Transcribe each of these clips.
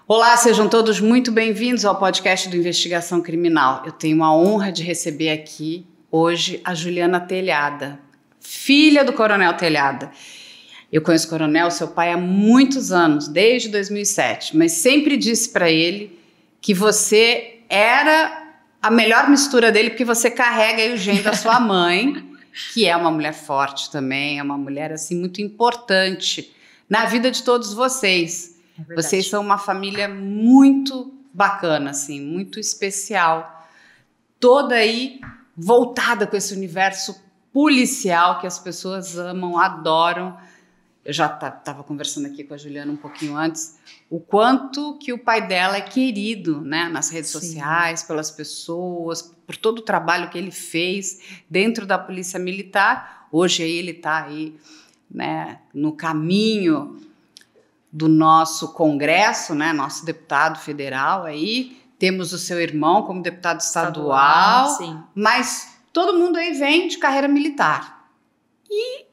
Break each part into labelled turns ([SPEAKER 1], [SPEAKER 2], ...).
[SPEAKER 1] Olá, sejam todos muito bem-vindos ao podcast do Investigação Criminal. Eu tenho a honra de receber aqui hoje a Juliana Telhada, filha do Coronel Telhada. Eu conheço o Coronel, seu pai, há muitos anos, desde 2007, mas sempre disse para ele que você era a melhor mistura dele, porque você carrega aí o gene da sua mãe, que é uma mulher forte também, é uma mulher assim muito importante na vida de todos vocês. Vocês são uma família muito bacana, assim, muito especial, toda aí voltada com esse universo policial que as pessoas amam, adoram. Eu já estava conversando aqui com a Juliana um pouquinho antes, o quanto que o pai dela é querido, né, nas redes sociais, pelas pessoas, por todo o trabalho que ele fez dentro da Polícia Militar. Hoje ele está aí, né, no caminho do nosso Congresso, né, nosso deputado federal aí. Temos o seu irmão como deputado estadual,
[SPEAKER 2] sim.
[SPEAKER 1] Mas todo mundo aí vem de carreira militar. E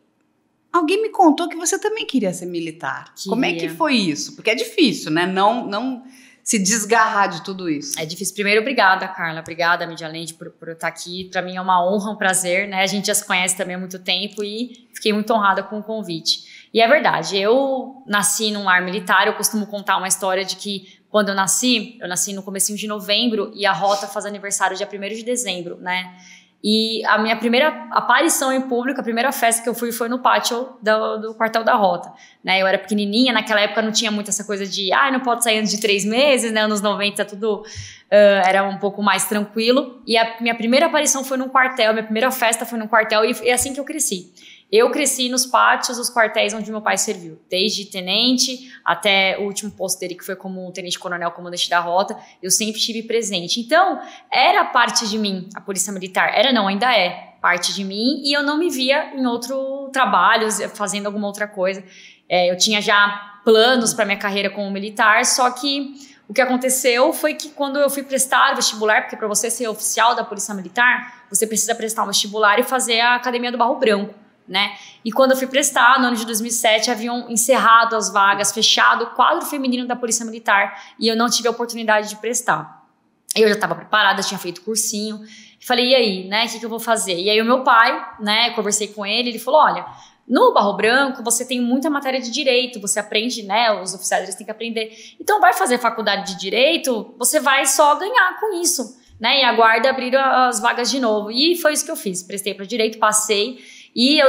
[SPEAKER 1] alguém me contou que você também queria ser militar. Como é que foi isso? Porque é difícil, né? Não se desgarrar de tudo isso.
[SPEAKER 2] É difícil. Primeiro, obrigada, Carla. Obrigada, Mídia Lente, por eu estar aqui. Para mim é uma honra, um prazer, né? A gente já se conhece também há muito tempo e fiquei muito honrada com o convite. E é verdade, eu nasci num lar militar. Eu costumo contar uma história de que quando eu nasci no comecinho de novembro e a Rota faz aniversário dia 1º de dezembro, né? E a minha primeira aparição em público, a primeira festa que eu fui foi no pátio do quartel da Rota, né? Eu era pequenininha, naquela época não tinha muito essa coisa de não pode sair antes de 3 meses, né? Anos 90 tudo era um pouco mais tranquilo. E a minha primeira aparição foi num quartel, minha primeira festa foi num quartel e é assim que eu cresci. Eu cresci nos pátios dos quartéis onde meu pai serviu, desde tenente até o último posto dele, que foi como tenente-coronel, comandante da Rota. Eu sempre estive presente. Então, era parte de mim, a Polícia Militar. Ainda é parte de mim, e eu não me via em outro trabalho, fazendo alguma outra coisa. Eu tinha já planos para minha carreira como militar, só que o que aconteceu foi que quando eu fui prestar o vestibular, porque para você ser oficial da Polícia Militar, você precisa prestar um vestibular e fazer a Academia do Barro Branco, né? E quando eu fui prestar, no ano de 2007, haviam encerrado as vagas, fechado o quadro feminino da Polícia Militar, e eu não tive a oportunidade de prestar. Eu já estava preparada, tinha feito cursinho, falei, e aí, né, o que eu vou fazer? E aí o meu pai, né, conversei com ele, ele falou, olha, no Barro Branco você tem muita matéria de direito, você aprende, né, os oficiais eles têm que aprender, então vai fazer faculdade de direito, você vai só ganhar com isso, né, e aguarda abrir as vagas de novo. E foi isso que eu fiz, prestei para direito, passei. E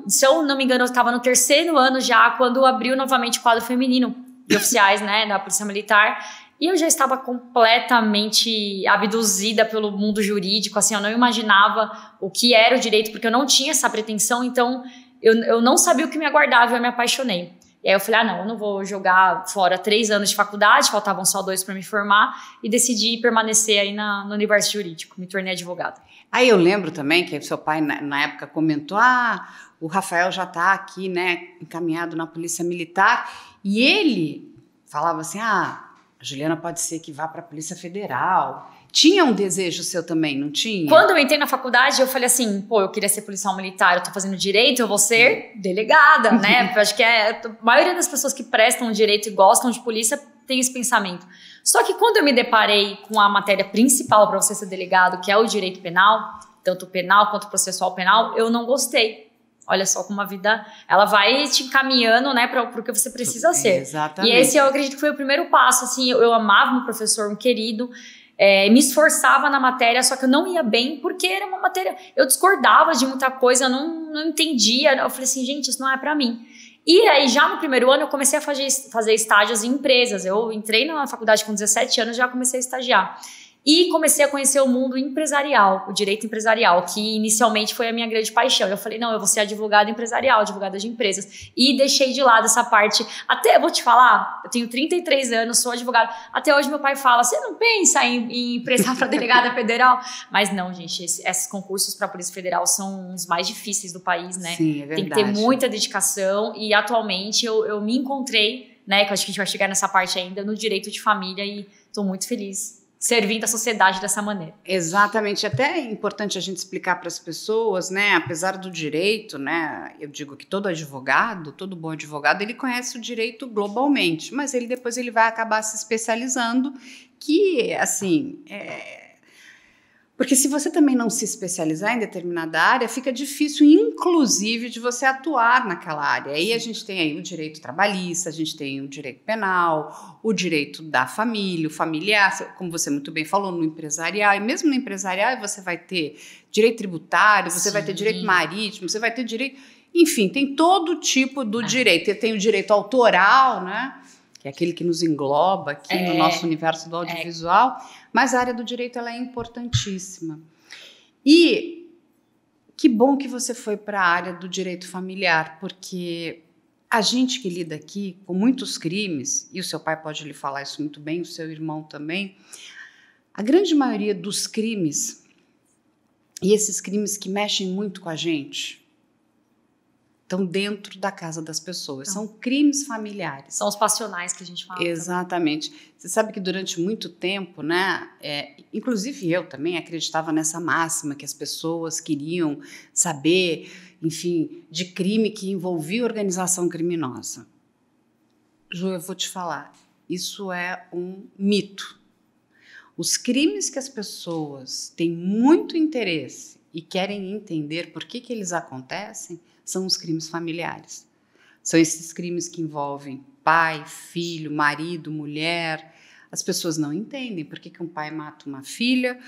[SPEAKER 2] se eu não me engano, eu estava no 3º ano já, quando abriu novamente o quadro feminino de oficiais, né, da Polícia Militar. E eu já estava completamente abduzida pelo mundo jurídico, assim, eu não imaginava o que era o direito, porque eu não tinha essa pretensão, então eu não sabia o que me aguardava e eu me apaixonei. E aí eu falei, não, eu não vou jogar fora 3 anos de faculdade, faltavam só 2 para me formar, e decidi permanecer aí no universo jurídico, me tornei advogada.
[SPEAKER 1] Aí eu lembro também que seu pai, na época, comentou, o Rafael já está aqui, né, encaminhado na Polícia Militar, e ele falava assim, a Juliana pode ser que vá para a Polícia Federal. Tinha um desejo seu também, não tinha?
[SPEAKER 2] Quando eu entrei na faculdade, eu falei assim, eu queria ser policial militar, eu tô fazendo direito, eu vou ser delegada, né? Eu acho que a maioria das pessoas que prestam direito e gostam de polícia tem esse pensamento. Só que quando eu me deparei com a matéria principal para você ser delegado, que é o direito penal, tanto penal quanto processual penal, eu não gostei. Olha só como a vida, ela vai te encaminhando, né, para o que você precisa ser.
[SPEAKER 1] Exatamente.
[SPEAKER 2] E esse eu acredito que foi o primeiro passo, assim, eu amava meu professor, um querido, me esforçava na matéria, só que eu não ia bem, porque era uma matéria, eu discordava de muita coisa, eu não entendia, eu falei assim, gente, isso não é para mim. E aí, já no 1º ano, eu comecei a fazer estágios em empresas. Eu entrei na faculdade com 17 anos e já comecei a estagiar. E comecei a conhecer o mundo empresarial, o direito empresarial, que inicialmente foi a minha grande paixão. Eu falei, não, eu vou ser advogada empresarial, advogada de empresas. E deixei de lado essa parte. Até, eu vou te falar, eu tenho 33 anos, sou advogada. Até hoje meu pai fala, você não pensa em prestar para delegada federal? Mas não, gente, esses concursos para a Polícia Federal são os mais difíceis do país, né?
[SPEAKER 1] Sim, é verdade.
[SPEAKER 2] Tem que ter muita dedicação e atualmente eu me encontrei, né, que eu acho que a gente vai chegar nessa parte ainda, no direito de família e estou muito feliz. servindo a sociedade dessa maneira.
[SPEAKER 1] Exatamente. Até é importante a gente explicar para as pessoas, né? Apesar do direito, né? Eu digo que todo advogado, todo bom advogado, ele conhece o direito globalmente, mas depois ele vai acabar se especializando, que, assim, porque se você também não se especializar em determinada área, fica difícil, inclusive, de você atuar naquela área. Aí a gente tem aí o direito trabalhista, a gente tem o direito penal, o direito da família, o familiar, como você muito bem falou, no empresarial. E mesmo no empresarial você vai ter direito tributário, você vai ter direito marítimo, você vai ter direito... Enfim, tem todo tipo do direito. Tem o direito autoral, né? Que é aquele que nos engloba aqui no nosso universo do audiovisual, mas a área do direito ela é importantíssima. E que bom que você foi para a área do direito familiar, porque a gente que lida aqui com muitos crimes, e o seu pai pode lhe falar isso muito bem, o seu irmão também, a grande maioria dos crimes, e esses crimes que mexem muito com a gente, estão dentro da casa das pessoas. São crimes familiares.
[SPEAKER 2] São os passionais que a gente fala.
[SPEAKER 1] Exatamente. Também. Você sabe que durante muito tempo, né, inclusive eu também acreditava nessa máxima que as pessoas queriam saber, enfim, de crime que envolvia organização criminosa. Ju, eu vou te falar, isso é um mito. Os crimes que as pessoas têm muito interesse e querem entender por que eles acontecem são os crimes familiares. São esses crimes que envolvem pai, filho, marido, mulher. As pessoas não entendem por que um pai mata uma filha,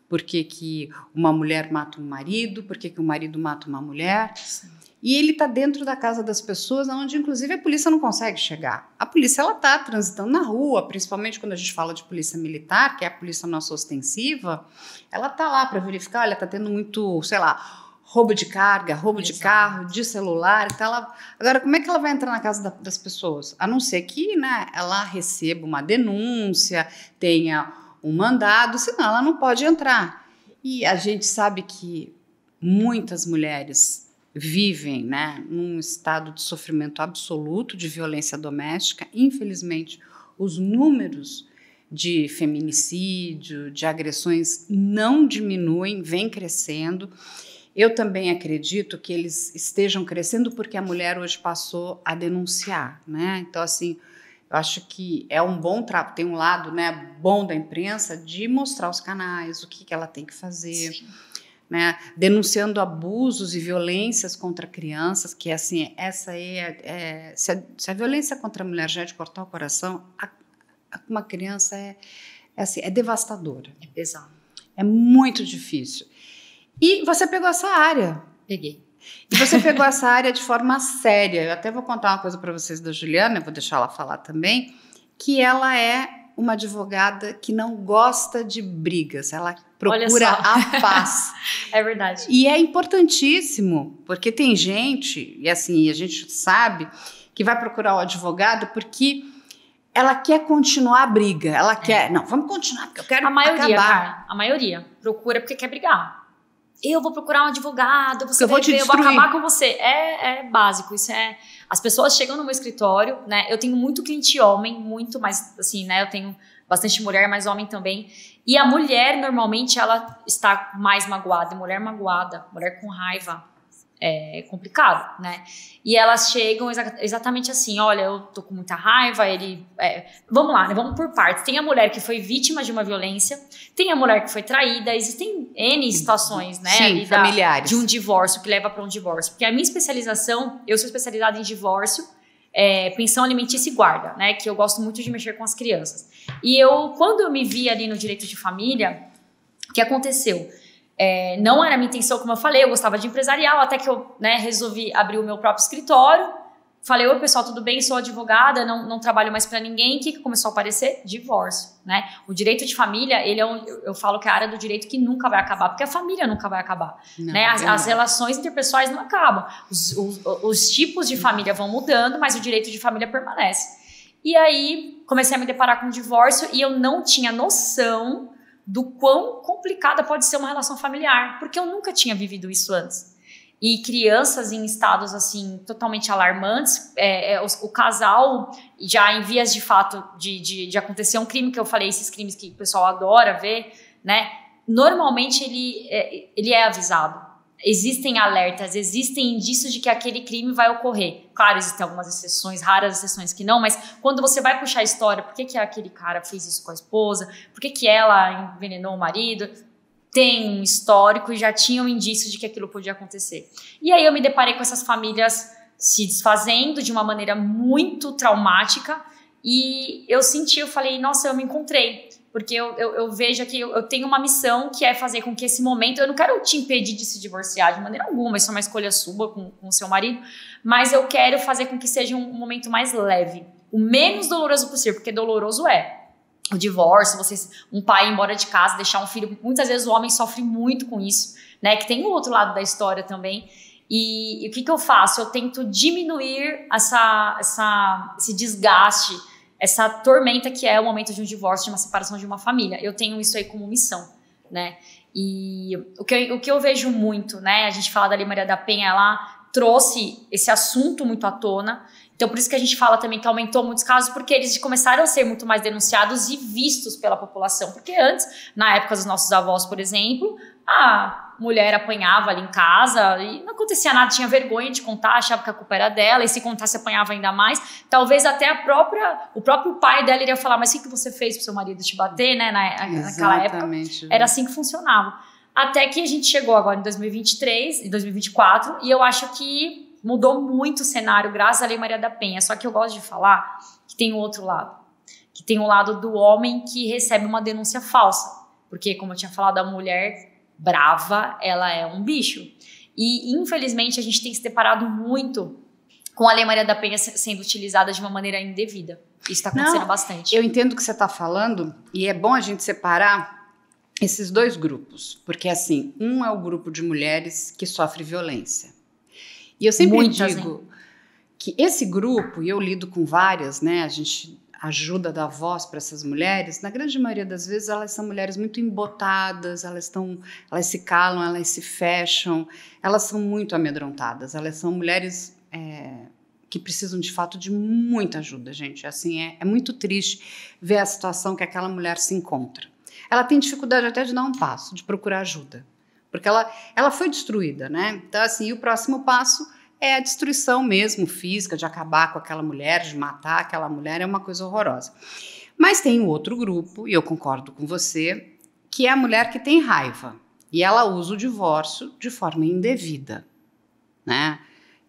[SPEAKER 1] por que uma mulher mata um marido, por que um marido mata uma mulher. Sim. E ele está dentro da casa das pessoas, onde inclusive a polícia não consegue chegar. A polícia está transitando na rua, principalmente quando a gente fala de polícia militar, que é a polícia nossa ostensiva, ela está lá para verificar, olha, está tendo muito, sei lá, roubo de carga, roubo de carro, de celular e tal. Agora, como é que ela vai entrar na casa das pessoas? A não ser que, né, ela receba uma denúncia, tenha um mandado, senão ela não pode entrar. E a gente sabe que muitas mulheres vivem, né, num estado de sofrimento absoluto de violência doméstica. Infelizmente, os números de feminicídio, de agressões não diminuem, vem crescendo. Eu também acredito que eles estejam crescendo porque a mulher hoje passou a denunciar, né? Então, assim, eu acho que é um bom trabalho, tem um lado, né, bom da imprensa de mostrar os canais, o que ela tem que fazer, né? Denunciando abusos e violências contra crianças, que, assim, essa se a violência contra a mulher já é de cortar o coração, uma criança é devastadora.
[SPEAKER 2] É pesado.
[SPEAKER 1] É muito difícil. E você pegou essa área.
[SPEAKER 2] Peguei.
[SPEAKER 1] E você pegou essa área de forma séria. Eu até vou contar uma coisa para vocês da Juliana, eu vou deixar ela falar também, que ela é uma advogada que não gosta de brigas, ela procura a paz.
[SPEAKER 2] É verdade.
[SPEAKER 1] E é importantíssimo, porque tem gente, e assim, a gente sabe, que vai procurar o advogado porque ela quer continuar a briga, ela quer, não, vamos continuar, porque eu quero acabar.
[SPEAKER 2] Cara, a maioria procura porque quer brigar. Eu vou procurar um advogado, você vai ver, eu vou
[SPEAKER 1] destruir.
[SPEAKER 2] acabar com você. É básico, isso é... As pessoas chegam no meu escritório, né? Eu tenho muito cliente homem, muito, mas assim, né? Eu tenho bastante mulher, mas homem também. E a mulher, normalmente, ela está mais magoada. Mulher magoada, mulher com raiva, é complicado, né? E elas chegam exatamente assim, olha, eu tô com muita raiva, vamos lá, né? Vamos por partes. Tem a mulher que foi vítima de uma violência, tem a mulher que foi traída, existem N situações, né?
[SPEAKER 1] Sim, familiares.
[SPEAKER 2] De um divórcio, que leva para um divórcio. Porque a minha especialização, eu sou especializada em divórcio, pensão alimentícia e guarda, né? Que eu gosto muito de mexer com as crianças. E quando eu me vi ali no direito de família, o que aconteceu? Não era a minha intenção, como eu falei, eu gostava de empresarial, até que eu, né, resolvi abrir o meu próprio escritório. Falei, oi pessoal, tudo bem? Sou advogada, não trabalho mais para ninguém. O que começou a aparecer? Divórcio, né? O direito de família, eu falo que é a área do direito que nunca vai acabar, porque a família nunca vai acabar, não, né? As relações interpessoais não acabam. Os tipos de família vão mudando, mas o direito de família permanece. E aí, comecei a me deparar com o divórcio e eu não tinha noção do quão complicada pode ser uma relação familiar, porque eu nunca tinha vivido isso antes. e crianças em estados assim totalmente alarmantes, o casal já em vias de fato de acontecer um crime, que eu falei, esses crimes que o pessoal adora ver, né? Normalmente ele é avisado. Existem alertas, existem indícios de que aquele crime vai ocorrer. Claro, existem algumas exceções, raras exceções que não, mas quando você vai puxar a história, por que aquele cara fez isso com a esposa, por que ela envenenou o marido, tem um histórico e já tinham indícios de que aquilo podia acontecer. E aí eu me deparei com essas famílias se desfazendo de uma maneira muito traumática e eu falei, nossa, eu me encontrei. Porque eu vejo que eu tenho uma missão que é fazer com que esse momento... Eu não quero te impedir de se divorciar de maneira alguma, isso é uma escolha sua com o seu marido, mas eu quero fazer com que seja um momento mais leve, o menos doloroso possível, porque doloroso é o divórcio, um pai ir embora de casa, deixar um filho... Muitas vezes o homem sofre muito com isso, né? Que tem o outro lado da história também. E o que eu faço? Eu tento diminuir esse desgaste, essa tormenta que é o momento de um divórcio, de uma separação de uma família. Eu tenho isso aí como missão, né? E o que eu vejo muito, né? A gente fala da Lei Maria da Penha, ela trouxe esse assunto muito à tona. Então, por isso que a gente fala também que aumentou muitos casos, porque eles começaram a ser muito mais denunciados e vistos pela população. Porque antes, na época dos nossos avós, por exemplo, a mulher apanhava ali em casa e não acontecia nada, tinha vergonha de contar, achava que a culpa era dela, e se contasse apanhava ainda mais. Talvez até o próprio pai dela iria falar, mas o que você fez pro seu marido te bater, né? Naquela época, era assim que funcionava. Até que a gente chegou agora em 2023, em 2024, e eu acho que mudou muito o cenário, graças à Lei Maria da Penha. Só que eu gosto de falar que tem o outro lado, que tem o lado do homem que recebe uma denúncia falsa. Porque, como eu tinha falado, a mulher brava, ela é um bicho. E, infelizmente, a gente tem se deparado muito com a Lei Maria da Penha sendo utilizada de uma maneira indevida. Isso está acontecendo bastante.
[SPEAKER 1] Eu entendo o que você está falando, e é bom a gente separar esses dois grupos. Porque, assim, um é o grupo de mulheres que sofre violência. E eu sempre digo que esse grupo, e eu lido com várias, né, a gente ajuda a dar voz para essas mulheres, na grande maioria das vezes elas são mulheres muito embotadas, elas se calam, elas se fecham, elas são muito amedrontadas, elas são mulheres que precisam de fato de muita ajuda, gente. Assim, é muito triste ver a situação que aquela mulher se encontra. Ela tem dificuldade até de dar um passo, de procurar ajuda, porque ela foi destruída, né? Então, assim, o próximo passo é a destruição mesmo física, de acabar com aquela mulher, de matar aquela mulher, é uma coisa horrorosa. Mas tem um outro grupo, e eu concordo com você, que é a mulher que tem raiva, e ela usa o divórcio de forma indevida, né?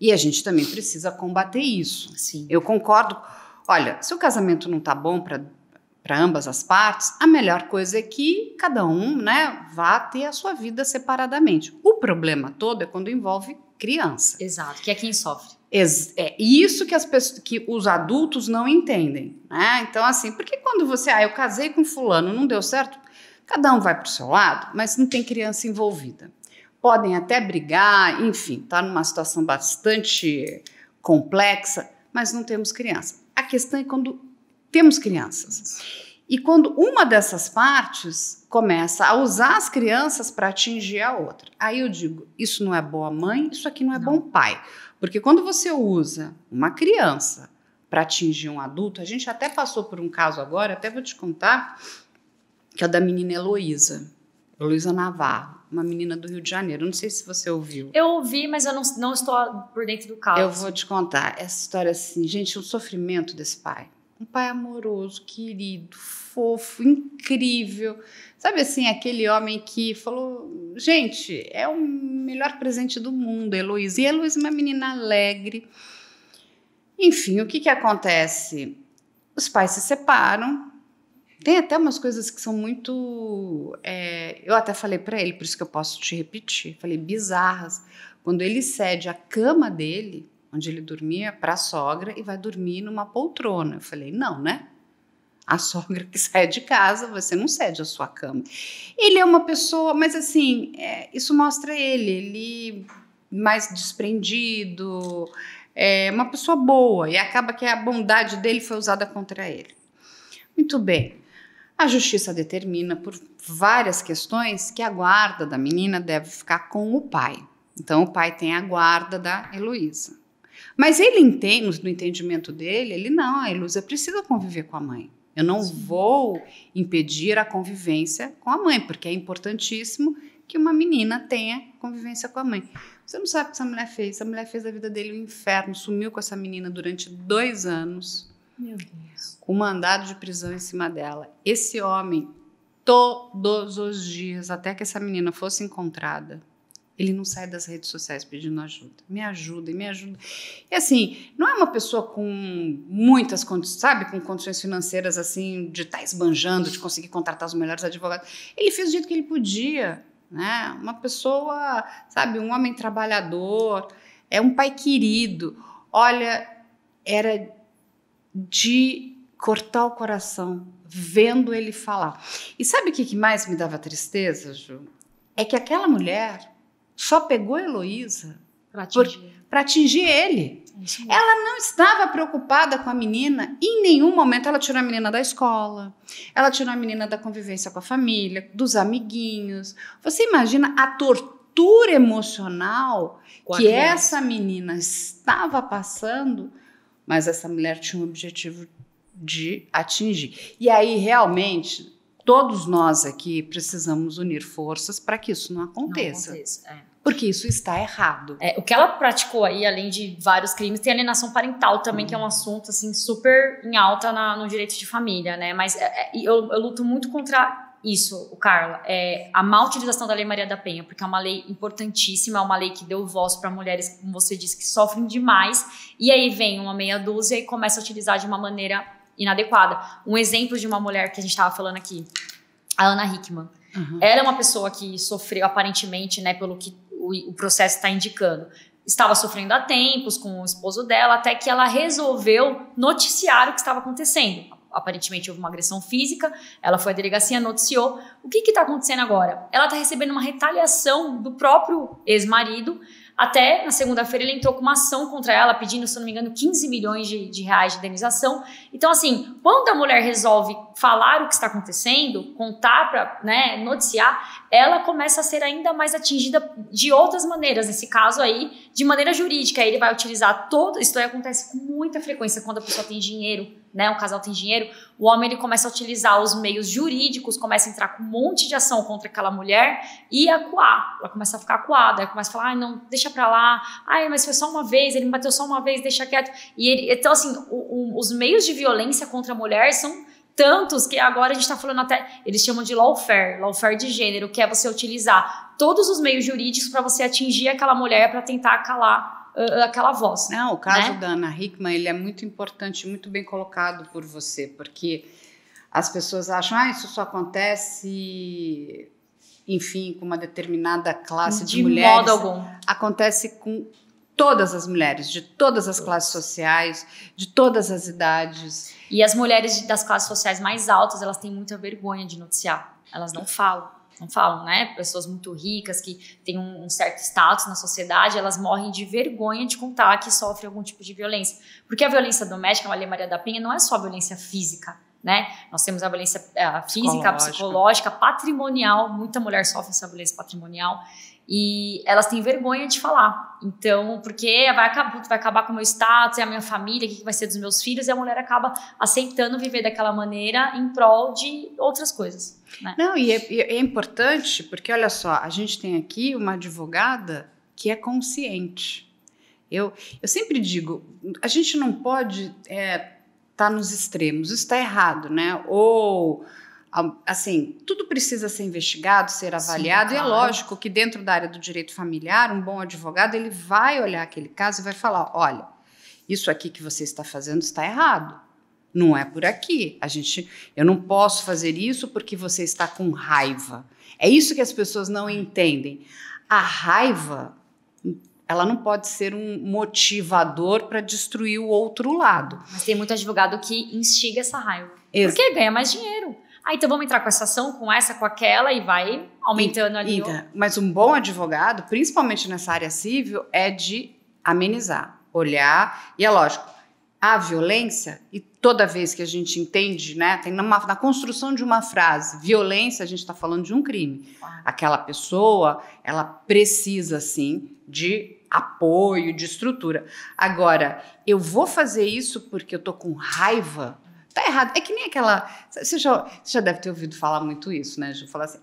[SPEAKER 1] E a gente também precisa combater isso.
[SPEAKER 2] Sim.
[SPEAKER 1] Eu concordo. Olha, se o casamento não tá bom para ambas as partes, a melhor coisa é que cada um, né, vá ter a sua vida separadamente. O problema todo é quando envolve criança.
[SPEAKER 2] Exato, que é quem sofre.
[SPEAKER 1] É isso que os adultos não entendem, né? Então, assim, porque quando eu casei com fulano, não deu certo, cada um vai para o seu lado, mas não tem criança envolvida. Podem até brigar, enfim, tá numa situação bastante complexa, mas não temos criança. A questão é quando temos crianças. E quando uma dessas partes começa a usar as crianças para atingir a outra. Aí eu digo, isso não é boa mãe, isso aqui não é bom pai. Porque quando você usa uma criança para atingir um adulto, a gente até passou por um caso agora, até vou te contar, que é o da menina Heloísa Navarro, uma menina do Rio de Janeiro. Não sei se você ouviu.
[SPEAKER 2] Eu ouvi, mas eu não estou por dentro do caso.
[SPEAKER 1] Eu vou te contar essa história assim, gente, o sofrimento desse pai. Um pai amoroso, querido, fofo, incrível. Sabe assim, aquele homem que falou, gente, é o melhor presente do mundo, Heloísa. E a Heloísa é uma menina alegre. Enfim, o que acontece? Os pais se separam. Tem até umas coisas que são muito... eu até falei para ele, por isso que eu posso te repetir. Falei, bizarras. Quando ele cede a cama dele, onde ele dormia, para a sogra e vai dormir numa poltrona. Eu falei, não, né? A sogra que sai de casa, você não cede a sua cama. Ele é uma pessoa, mas assim, isso mostra ele mais desprendido, uma pessoa boa, e acaba que a bondade dele foi usada contra ele. Muito bem. A justiça determina, por várias questões, que a guarda da menina deve ficar com o pai. Então, o pai tem a guarda da Heloísa. Mas ele entende, no entendimento dele, a Heloísa precisa conviver com a mãe. Eu não vou impedir a convivência com a mãe, porque é importantíssimo que uma menina tenha convivência com a mãe. Você não sabe o que essa mulher fez. Essa mulher fez da vida dele um inferno, sumiu com essa menina durante 2 anos.
[SPEAKER 2] Meu Deus.
[SPEAKER 1] Com mandado de prisão em cima dela. Esse homem, todos os dias, até que essa menina fosse encontrada, ele não sai das redes sociais pedindo ajuda. Me ajuda, me ajuda. E assim, não é uma pessoa com muitas condições, sabe? Com condições financeiras, assim, de estar esbanjando, de conseguir contratar os melhores advogados. Ele fez do jeito que ele podia, né? Uma pessoa, sabe? Um homem trabalhador, é um pai querido. Olha, era de cortar o coração vendo ele falar. E sabe o que mais me dava tristeza, Ju? É que aquela mulher só pegou a Heloísa para atingir ele. Ela não estava preocupada com a menina. Em nenhum momento ela tirou a menina da escola. Ela tirou a menina da convivência com a família, dos amiguinhos. Você imagina a tortura emocional que essa menina estava passando, mas essa mulher tinha um objetivo de atingir. E aí, realmente, todos nós aqui precisamos unir forças para que isso não aconteça. Porque isso está errado.
[SPEAKER 2] O que ela praticou aí, além de vários crimes, tem alienação parental também, que é um assunto assim, super em alta no direito de família, né? Mas eu luto muito contra isso, Carla. A má utilização da Lei Maria da Penha, porque é uma lei importantíssima, é uma lei que deu voz para mulheres, como você disse, que sofrem demais. E aí vem uma meia dúzia e começa a utilizar de uma maneira inadequada. Um exemplo de uma mulher que a gente estava falando aqui, a Ana Hickman. Ela é uma pessoa que sofreu, aparentemente, né, pelo que o processo está indicando, estava sofrendo há tempos com o esposo dela, até que ela resolveu noticiar o que estava acontecendo. Aparentemente houve uma agressão física, ela foi à delegacia, noticiou. O que está acontecendo agora? Ela está recebendo uma retaliação do próprio ex-marido. Até na segunda-feira ele entrou com uma ação contra ela, pedindo, se não me engano, 15 milhões de reais de indenização. Então, assim, quando a mulher resolve falar o que está acontecendo, contar para, né, noticiar, ela começa a ser ainda mais atingida de outras maneiras. Nesse caso aí, de maneira jurídica, ele vai utilizar isso aí acontece com muita frequência quando a pessoa tem dinheiro, né, um casal tem dinheiro, o homem ele começa a utilizar os meios jurídicos, começa a entrar com um monte de ação contra aquela mulher e acuar. Ela começa a ficar acuada, aí começa a falar, não, deixa pra lá, mas foi só uma vez, ele me bateu só uma vez, deixa quieto. Então, assim, os meios de violência contra a mulher são tantos que agora a gente tá falando até, eles chamam de lawfare de gênero, que é você utilizar todos os meios jurídicos para você atingir aquela mulher para tentar calar aquela voz.
[SPEAKER 1] Não, o caso da Ana Hickman, ele é muito importante, muito bem colocado por você, porque as pessoas acham, isso só acontece, enfim, com uma determinada classe de mulheres. De modo algum. Acontece com todas as mulheres, de todas as classes sociais, de todas as idades.
[SPEAKER 2] E as mulheres das classes sociais mais altas, elas têm muita vergonha de noticiar. Elas não falam. Não falam, né? Pessoas muito ricas que têm um certo status na sociedade, elas morrem de vergonha de contar que sofrem algum tipo de violência. Porque a violência doméstica, a Lei Maria da Penha, não é só violência física, né? Nós temos a violência física, psicológica, patrimonial. Muita mulher sofre essa violência patrimonial. E elas têm vergonha de falar. Então, porque vai acabar com o meu status, é a minha família, o que vai ser dos meus filhos, e a mulher acaba aceitando viver daquela maneira em prol de outras coisas, né?
[SPEAKER 1] Não, e é importante, porque olha só, a gente tem aqui uma advogada que é consciente. Eu sempre digo, a gente não pode tá nos extremos, isso está errado, né? Ou assim, tudo precisa ser investigado, ser avaliado. Sim, claro. E é lógico que dentro da área do direito familiar, um bom advogado, ele vai olhar aquele caso e vai falar, olha, isso aqui que você está fazendo está errado. Não é por aqui. Eu não posso fazer isso porque você está com raiva. É isso que as pessoas não entendem. A raiva, ela não pode ser um motivador para destruir o outro lado.
[SPEAKER 2] Mas tem muito advogado que instiga essa raiva. Porque ganha mais dinheiro. Então vamos entrar com essa ação, com essa, com aquela, e vai aumentando ali.
[SPEAKER 1] Mas um bom advogado, principalmente nessa área civil, é de amenizar, olhar. E é lógico, a violência, e toda vez que a gente entende, né, tem na construção de uma frase, violência, a gente está falando de um crime. Aquela pessoa, ela precisa, sim, de apoio, de estrutura. Agora, eu vou fazer isso porque eu tô com raiva? Tá errado. É que nem aquela... Você já deve ter ouvido falar muito isso, né, Ju? Falar assim,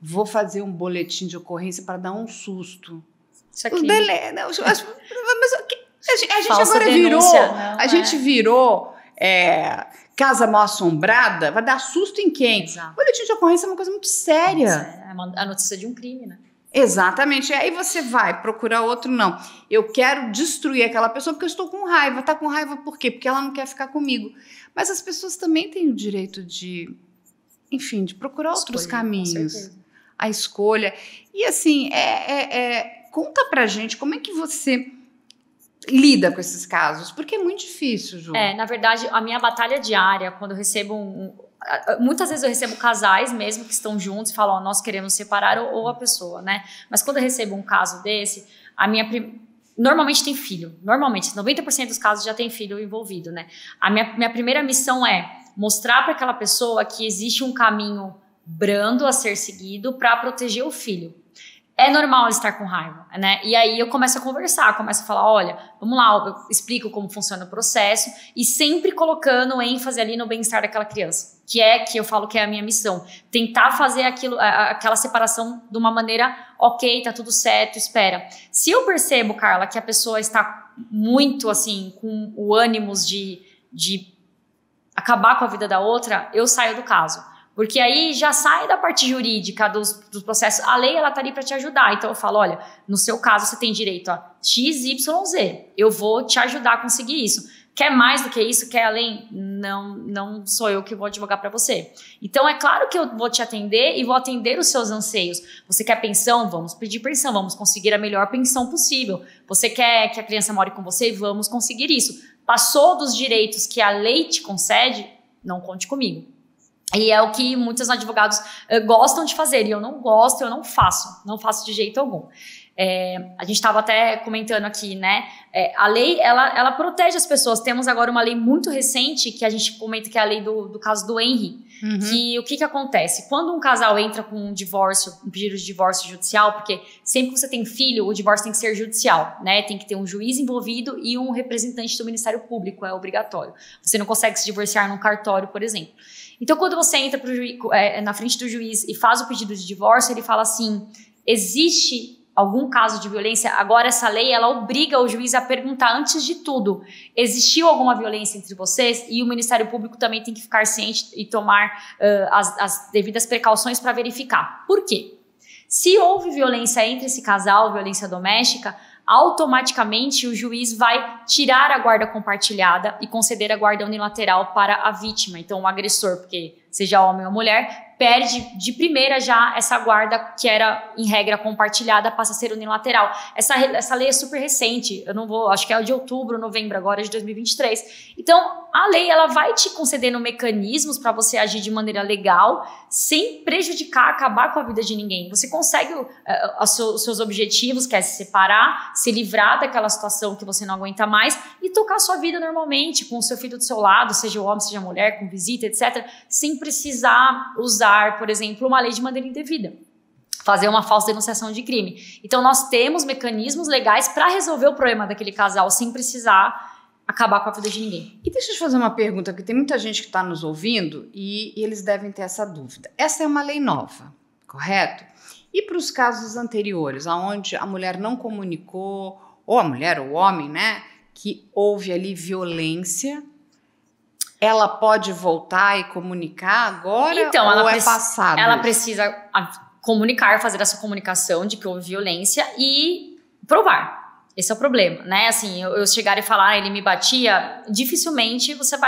[SPEAKER 1] vou fazer um boletim de ocorrência para dar um susto.
[SPEAKER 2] Isso aqui.
[SPEAKER 1] Mas a gente
[SPEAKER 2] Falsa
[SPEAKER 1] agora
[SPEAKER 2] denúncia,
[SPEAKER 1] virou...
[SPEAKER 2] não,
[SPEAKER 1] a gente virou... casa mal assombrada, vai dar susto em quem?
[SPEAKER 2] Exato.
[SPEAKER 1] Boletim de ocorrência é uma coisa muito séria.
[SPEAKER 2] É a notícia de um crime, né?
[SPEAKER 1] Exatamente. Aí você vai procurar outro, não. Eu quero destruir aquela pessoa porque eu estou com raiva. Tá com raiva por quê? Porque ela não quer ficar comigo. Mas as pessoas também têm o direito de, enfim, de procurar outros caminhos. A escolha. E assim, conta pra gente como é que você lida com esses casos, porque é muito difícil, Ju.
[SPEAKER 2] Na verdade, a minha batalha diária, quando eu recebo muitas vezes eu recebo casais mesmo que estão juntos e falam, nós queremos separar, ou a pessoa, né? Mas quando eu recebo um caso desse, normalmente tem filho. Normalmente, 90% dos casos já tem filho envolvido, né? A minha primeira missão é mostrar para aquela pessoa que existe um caminho brando a ser seguido para proteger o filho. É normal estar com raiva, né? E aí eu começo a conversar, começo a falar, olha, vamos lá, eu explico como funciona o processo e sempre colocando ênfase ali no bem-estar daquela criança, que eu falo que é a minha missão. Tentar fazer aquela separação de uma maneira, ok, tá tudo certo, espera. Se eu percebo, Carla, que a pessoa está muito, assim, com o ânimo de acabar com a vida da outra, eu saio do caso. Porque aí já sai da parte jurídica dos processos. A lei, ela tá ali para te ajudar. Então eu falo, olha, no seu caso você tem direito a X, Y, Z. Eu vou te ajudar a conseguir isso. Quer mais do que isso? Quer além? Não sou eu que vou advogar para você. Então é claro que eu vou te atender e vou atender os seus anseios. Você quer pensão? Vamos pedir pensão. Vamos conseguir a melhor pensão possível. Você quer que a criança more com você? Vamos conseguir isso. Passou dos direitos que a lei te concede? Não conte comigo. E é o que muitos advogados gostam de fazer, e eu não gosto, eu não faço de jeito algum. A gente estava até comentando aqui, né, a lei, ela protege as pessoas. Temos agora uma lei muito recente, que a gente comenta que é a lei do caso do Henry, que o que acontece? Quando um casal entra com um divórcio, um pedido de divórcio judicial, porque sempre que você tem filho, o divórcio tem que ser judicial, né, tem que ter um juiz envolvido e um representante do Ministério Público, é obrigatório. Você não consegue se divorciar num cartório, por exemplo. Então, quando você entra na frente do juiz e faz o pedido de divórcio, ele fala assim, existe algum caso de violência? Agora, essa lei, ela obriga o juiz a perguntar, antes de tudo, existiu alguma violência entre vocês? E o Ministério Público também tem que ficar ciente e tomar as devidas precauções para verificar. Por quê? Se houve violência entre esse casal, violência doméstica, automaticamente o juiz vai tirar a guarda compartilhada e conceder a guarda unilateral para a vítima. Então, o agressor, porque seja homem ou mulher, perde de primeira já essa guarda que era, em regra, compartilhada, passa a ser unilateral. Essa lei é super recente, acho que é de outubro, novembro agora de 2023. Então, a lei, ela vai te concedendo mecanismos para você agir de maneira legal, sem prejudicar, acabar com a vida de ninguém. Você consegue os seus objetivos, que é se separar, se livrar daquela situação que você não aguenta mais e tocar a sua vida normalmente, com o seu filho do seu lado, seja homem, seja mulher, com visita, etc., sem precisar usar, por exemplo, uma lei de maneira indevida, fazer uma falsa denunciação de crime. Então, nós temos mecanismos legais para resolver o problema daquele casal sem precisar acabar com a vida de ninguém.
[SPEAKER 1] E deixa eu te fazer uma pergunta, porque tem muita gente que está nos ouvindo e eles devem ter essa dúvida. Essa é uma lei nova, correto? E para os casos anteriores, onde a mulher não comunicou, ou a mulher ou o homem, né, que houve ali violência, ela pode voltar e comunicar agora,
[SPEAKER 2] então,
[SPEAKER 1] ou é passado?
[SPEAKER 2] Ela precisa comunicar, fazer essa comunicação de que houve violência e provar. Esse é o problema, né? Assim, eu chegar e falar, ele me batia, dificilmente você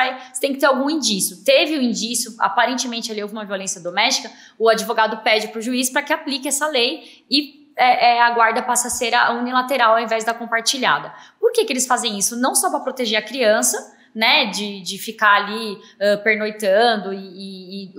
[SPEAKER 2] tem que ter algum indício. Teve um indício, aparentemente ali houve uma violência doméstica, o advogado pede para o juiz para que aplique essa lei e a guarda passa a ser a unilateral ao invés da compartilhada. Por que eles fazem isso? Não só para proteger a criança, né, de ficar ali pernoitando e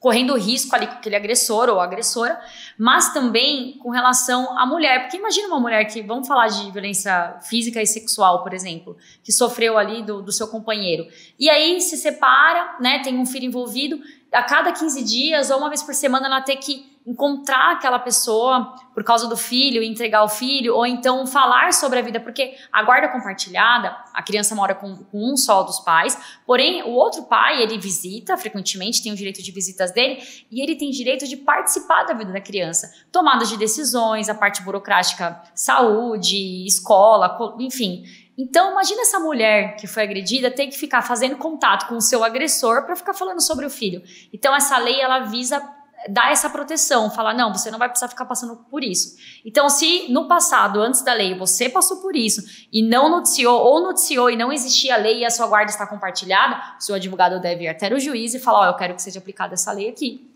[SPEAKER 2] correndo risco ali com aquele agressor ou agressora, mas também com relação à mulher. Porque imagina uma mulher que, vamos falar de violência física e sexual, por exemplo, que sofreu ali do seu companheiro. E aí se separa, né, tem um filho envolvido, a cada 15 dias ou uma vez por semana ela tem que encontrar aquela pessoa por causa do filho, entregar o filho, ou então falar sobre a vida, porque a guarda compartilhada, a criança mora com um só dos pais, porém o outro pai, ele visita frequentemente, tem o direito de visitas dele, e ele tem direito de participar da vida da criança, tomada de decisões, a parte burocrática, saúde, escola, enfim. Então, imagina essa mulher que foi agredida ter que ficar fazendo contato com o seu agressor para ficar falando sobre o filho. Então, essa lei, ela visa dar essa proteção, falar, não, você não vai precisar ficar passando por isso. Então, se no passado, antes da lei, você passou por isso e não noticiou, ou noticiou e não existia a lei e a sua guarda está compartilhada, o seu advogado deve ir até o juiz e falar, eu quero que seja aplicada essa lei aqui.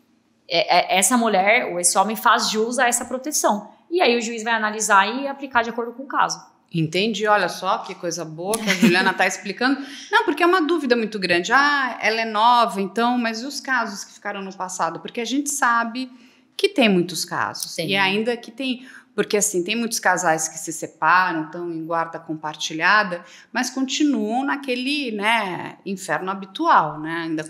[SPEAKER 2] Essa mulher, ou esse homem faz jus a essa proteção. E aí o juiz vai analisar e aplicar de acordo com o caso.
[SPEAKER 1] Entendi, olha só que coisa boa que a Juliana está explicando. Não, porque é uma dúvida muito grande. Ah, ela é nova, então, mas e os casos que ficaram no passado? Porque a gente sabe que tem muitos casos. Sim. E ainda que tem... Porque, assim, tem muitos casais que se separam, estão em guarda compartilhada, mas continuam naquele, né, inferno habitual, né? Ainda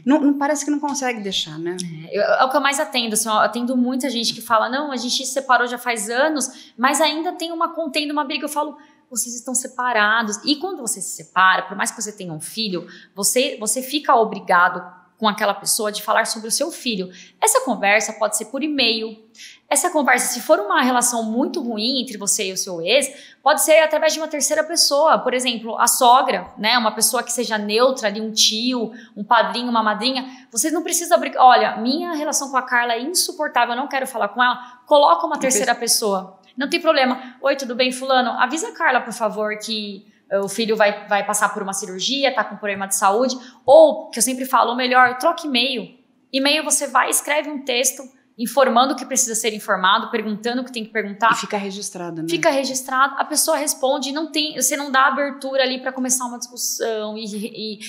[SPEAKER 1] não parece que não consegue deixar, né?
[SPEAKER 2] É o que eu mais atendo, assim, eu atendo muita gente que fala, não, a gente se separou já faz anos, mas ainda tem uma contenda, uma briga. Eu falo, vocês estão separados. E quando você se separa, por mais que você tenha um filho, você fica obrigado com aquela pessoa de falar sobre o seu filho. Essa conversa pode ser por e-mail. Essa conversa, se for uma relação muito ruim entre você e o seu ex, pode ser através de uma terceira pessoa. Por exemplo, a sogra, né? Uma pessoa que seja neutra ali, um tio, um padrinho, uma madrinha. Vocês não precisam brigar. Olha, minha relação com a Carla é insuportável, eu não quero falar com ela. Coloca uma terceira pessoa. Não tem problema. Oi, tudo bem, fulano? Avisa a Carla, por favor, que o filho vai passar por uma cirurgia, tá com problema de saúde. Ou, que eu sempre falo, ou melhor, troque e-mail. E-mail você vai, escreve um texto, informando o que precisa ser informado, perguntando o que tem que perguntar.
[SPEAKER 1] E fica registrado, né?
[SPEAKER 2] Fica registrado, a pessoa responde, você não dá abertura ali para começar uma discussão e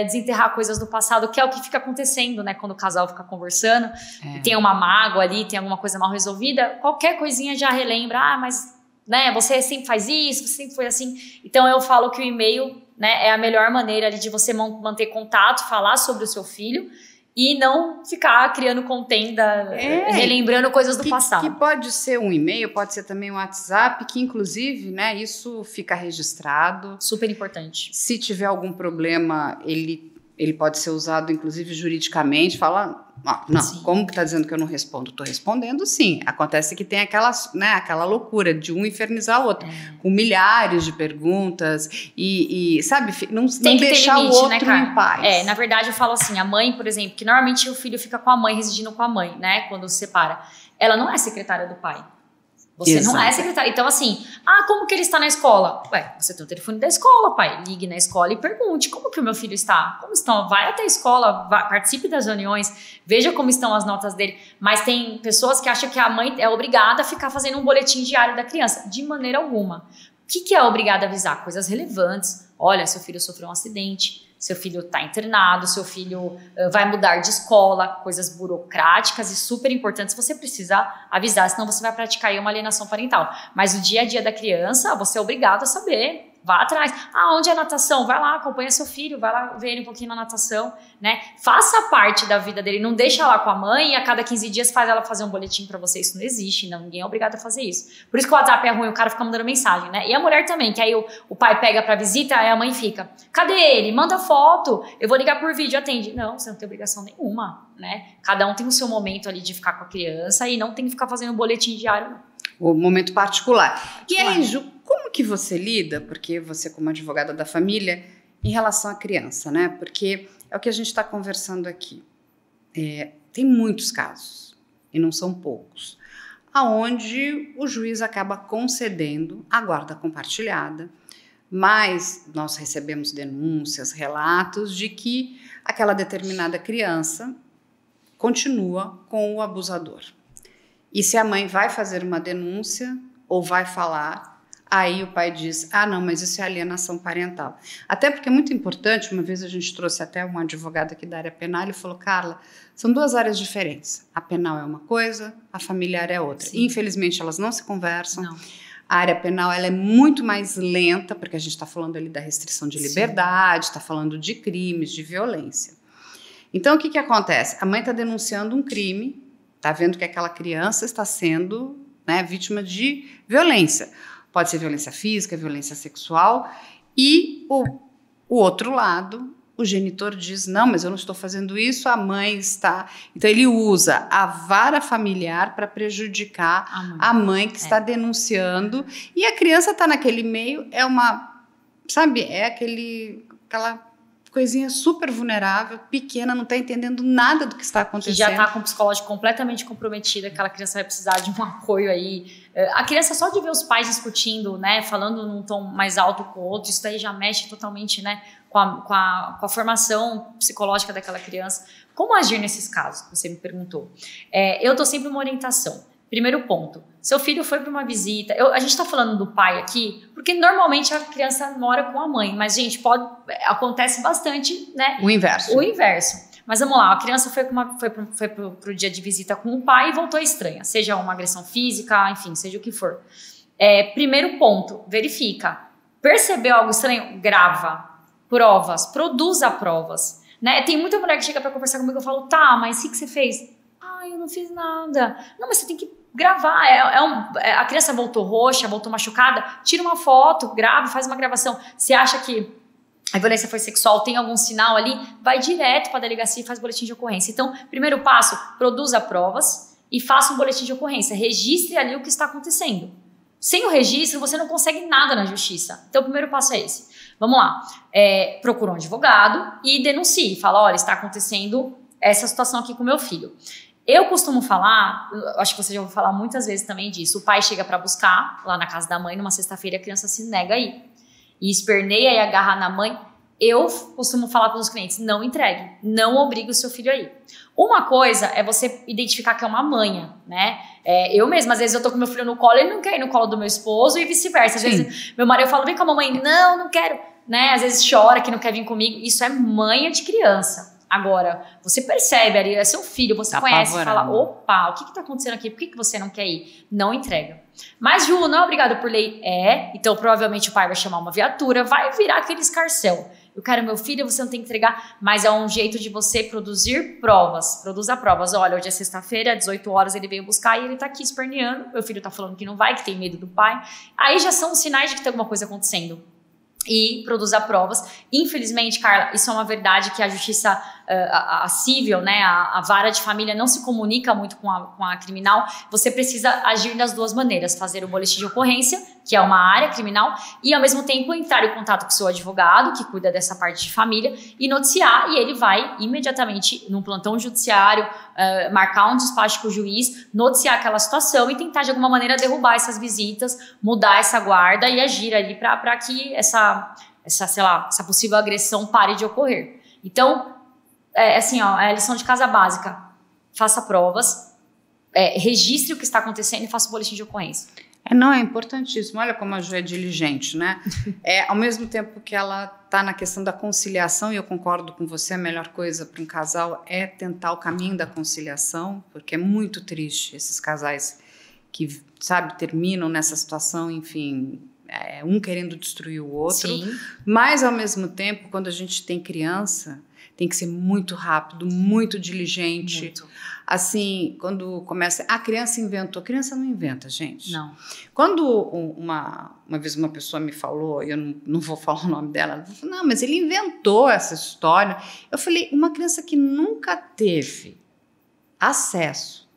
[SPEAKER 2] desenterrar coisas do passado, que é o que fica acontecendo, né? Quando o casal fica conversando, tem uma mágoa ali, tem alguma coisa mal resolvida, qualquer coisinha já relembra, mas né, você sempre faz isso, você sempre foi assim. Então eu falo que o e-mail, né, é a melhor maneira ali de você manter contato, falar sobre o seu filho, e não ficar criando contenda, relembrando coisas do passado.
[SPEAKER 1] Que pode ser um e-mail, pode ser também um WhatsApp, que inclusive, né, isso fica registrado.
[SPEAKER 2] Super importante.
[SPEAKER 1] Se tiver algum problema, ele pode ser usado, inclusive, juridicamente. Fala, não, sim. Como que está dizendo que eu não respondo? Estou respondendo, sim. Acontece que tem aquela loucura de um infernizar o outro, com milhares de perguntas e sabe, não deixar limite, o outro, né, em paz.
[SPEAKER 2] Na verdade, eu falo assim, a mãe, por exemplo, que normalmente o filho fica com a mãe, residindo com a mãe, né, quando se separa. Ela não é secretária do pai. Você Exato. Não é secretária. Então, assim, como que ele está na escola? Ué, você tem o telefone da escola, pai. Ligue na escola e pergunte como que o meu filho está. Como estão? Vai até a escola, participe das reuniões, veja como estão as notas dele. Mas tem pessoas que acham que a mãe é obrigada a ficar fazendo um boletim diário da criança. De maneira alguma. O que é obrigada a avisar? Coisas relevantes. Olha, seu filho sofreu um acidente. Seu filho está internado, seu filho vai mudar de escola, coisas burocráticas e super importantes, você precisa avisar, senão você vai praticar aí uma alienação parental. Mas o dia a dia da criança, você é obrigado a saber. Vá atrás. Onde é a natação? Vai lá, acompanha seu filho, vai lá ver ele um pouquinho na natação, né? Faça parte da vida dele, não deixa lá com a mãe e a cada 15 dias faz ela fazer um boletim pra você. Isso não existe, não, ninguém é obrigado a fazer isso. Por isso que o WhatsApp é ruim, o cara fica mandando mensagem, né? E a mulher também, que aí o pai pega pra visita, aí a mãe fica, cadê ele? Manda foto, eu vou ligar por vídeo, atende. Não, você não tem obrigação nenhuma, né? Cada um tem o seu momento ali de ficar com a criança e não tem que ficar fazendo um boletim diário, não.
[SPEAKER 1] O momento particular. E aí, Ju, como que você lida, porque você como advogada da família, em relação à criança, né? Porque é o que a gente está conversando aqui. Tem muitos casos, e não são poucos, aonde o juiz acaba concedendo a guarda compartilhada, mas nós recebemos denúncias, relatos de que aquela determinada criança continua com o abusador. E se a mãe vai fazer uma denúncia ou vai falar, Aí o pai diz, não, mas isso é alienação parental. Até porque é muito importante, uma vez a gente trouxe até um advogado aqui da área penal, ele falou, Carla, são duas áreas diferentes. A penal é uma coisa, a familiar é outra.
[SPEAKER 2] Sim.
[SPEAKER 1] Infelizmente, elas não se conversam.
[SPEAKER 2] Não.
[SPEAKER 1] A área penal ela é muito mais lenta, porque a gente está falando ali da restrição de liberdade, está falando de crimes, de violência. Então, o que acontece? A mãe está denunciando um crime, está vendo que aquela criança está sendo, né, vítima de violência. Pode ser violência física, violência sexual, e o outro lado, o genitor diz, não, mas eu não estou fazendo isso, a mãe está... Então, ele usa a vara familiar para prejudicar a mãe que está denunciando, e a criança está naquele meio, é uma, sabe, é aquela coisinha super vulnerável, pequena, não está entendendo nada do que está acontecendo.
[SPEAKER 2] Que já está com o psicológico completamente comprometido, aquela criança vai precisar de um apoio aí. A criança só de ver os pais discutindo, né, falando num tom mais alto com o outro, isso daí já mexe totalmente, né, com a formação psicológica daquela criança. Como agir nesses casos? Você me perguntou. Eu dou sempre uma orientação. Primeiro ponto, seu filho foi para uma visita, a gente está falando do pai aqui, porque normalmente a criança mora com a mãe, mas gente, acontece bastante, né?
[SPEAKER 1] O inverso.
[SPEAKER 2] Mas vamos lá, a criança foi para o dia de visita com o pai e voltou estranha, seja uma agressão física, enfim, seja o que for. Primeiro ponto, verifica. Percebeu algo estranho? Grava. Provas, produza provas. Né? Tem muita mulher que chega para conversar comigo e eu falo, tá, mas o que você fez? Eu não fiz nada. Não, mas você tem que gravar. A criança voltou roxa, voltou machucada, tira uma foto, grava, faz uma gravação. Você acha que a violência foi sexual, tem algum sinal ali? Vai direto para a delegacia e faz boletim de ocorrência. Então, primeiro passo, produza provas e faça um boletim de ocorrência. Registre ali o que está acontecendo. Sem o registro, você não consegue nada na justiça. Então, o primeiro passo é esse. Vamos lá. Procura um advogado e denuncie. Fala, olha, está acontecendo essa situação aqui com meu filho. Eu costumo falar, acho que você já ouviu falar muitas vezes também disso, o pai chega para buscar lá na casa da mãe numa sexta-feira, a criança se nega aí e esperneia e agarra na mãe. Eu costumo falar para os clientes, não entregue, não obrigue o seu filho a ir. Uma coisa é você identificar que é uma manha, né? Eu mesma, às vezes eu tô com meu filho no colo, ele não quer ir no colo do meu esposo e vice-versa. Às vezes meu marido fala, vem com a mamãe, não quero, né? Às vezes chora que não quer vir comigo, isso é manha de criança. Agora, você percebe ali, é seu filho, você conhece, fala, opa, o que está acontecendo aqui? Por que você não quer ir? Não entrega. Mas, Ju, não é obrigado por lei? Então provavelmente o pai vai chamar uma viatura, vai virar aquele escarcéu. Eu quero meu filho, você não tem que entregar, mas é um jeito de você produzir provas. Produza provas. Olha, hoje é sexta-feira, às 18 horas ele veio buscar e ele tá aqui esperneando. Meu filho tá falando que não vai, que tem medo do pai. Aí já são sinais de que tem alguma coisa acontecendo. E produzir provas. Infelizmente, Carla, isso é uma verdade que a justiça a civil, né, a vara de família não se comunica muito com a criminal. Você precisa agir das duas maneiras, fazer o boletim de ocorrência, que é uma área criminal, e ao mesmo tempo entrar em contato com o seu advogado, que cuida dessa parte de família, e noticiar, e ele vai imediatamente num plantão judiciário, marcar um despacho com o juiz, noticiar aquela situação e tentar de alguma maneira derrubar essas visitas, mudar essa guarda e agir ali para que essa possível agressão pare de ocorrer. Então, assim, ó, é a lição de casa básica. Faça provas, registre o que está acontecendo e faça o boletim de ocorrência.
[SPEAKER 1] Não, é importantíssimo. Olha como a Ju é diligente, né? Ao mesmo tempo que ela está na questão da conciliação, e eu concordo com você, a melhor coisa para um casal é tentar o caminho da conciliação, porque é muito triste esses casais que, sabe, terminam nessa situação, enfim, um querendo destruir o outro.
[SPEAKER 2] Sim.
[SPEAKER 1] Mas, ao mesmo tempo, quando a gente tem criança, tem que ser muito rápido, muito diligente.
[SPEAKER 2] Muito.
[SPEAKER 1] Assim, quando começa... A criança inventou. A criança não inventa, gente.
[SPEAKER 2] Não.
[SPEAKER 1] Quando uma vez uma pessoa me falou, eu não vou falar o nome dela, ela falou, não, mas ele inventou essa história. Eu falei, uma criança que nunca teve acesso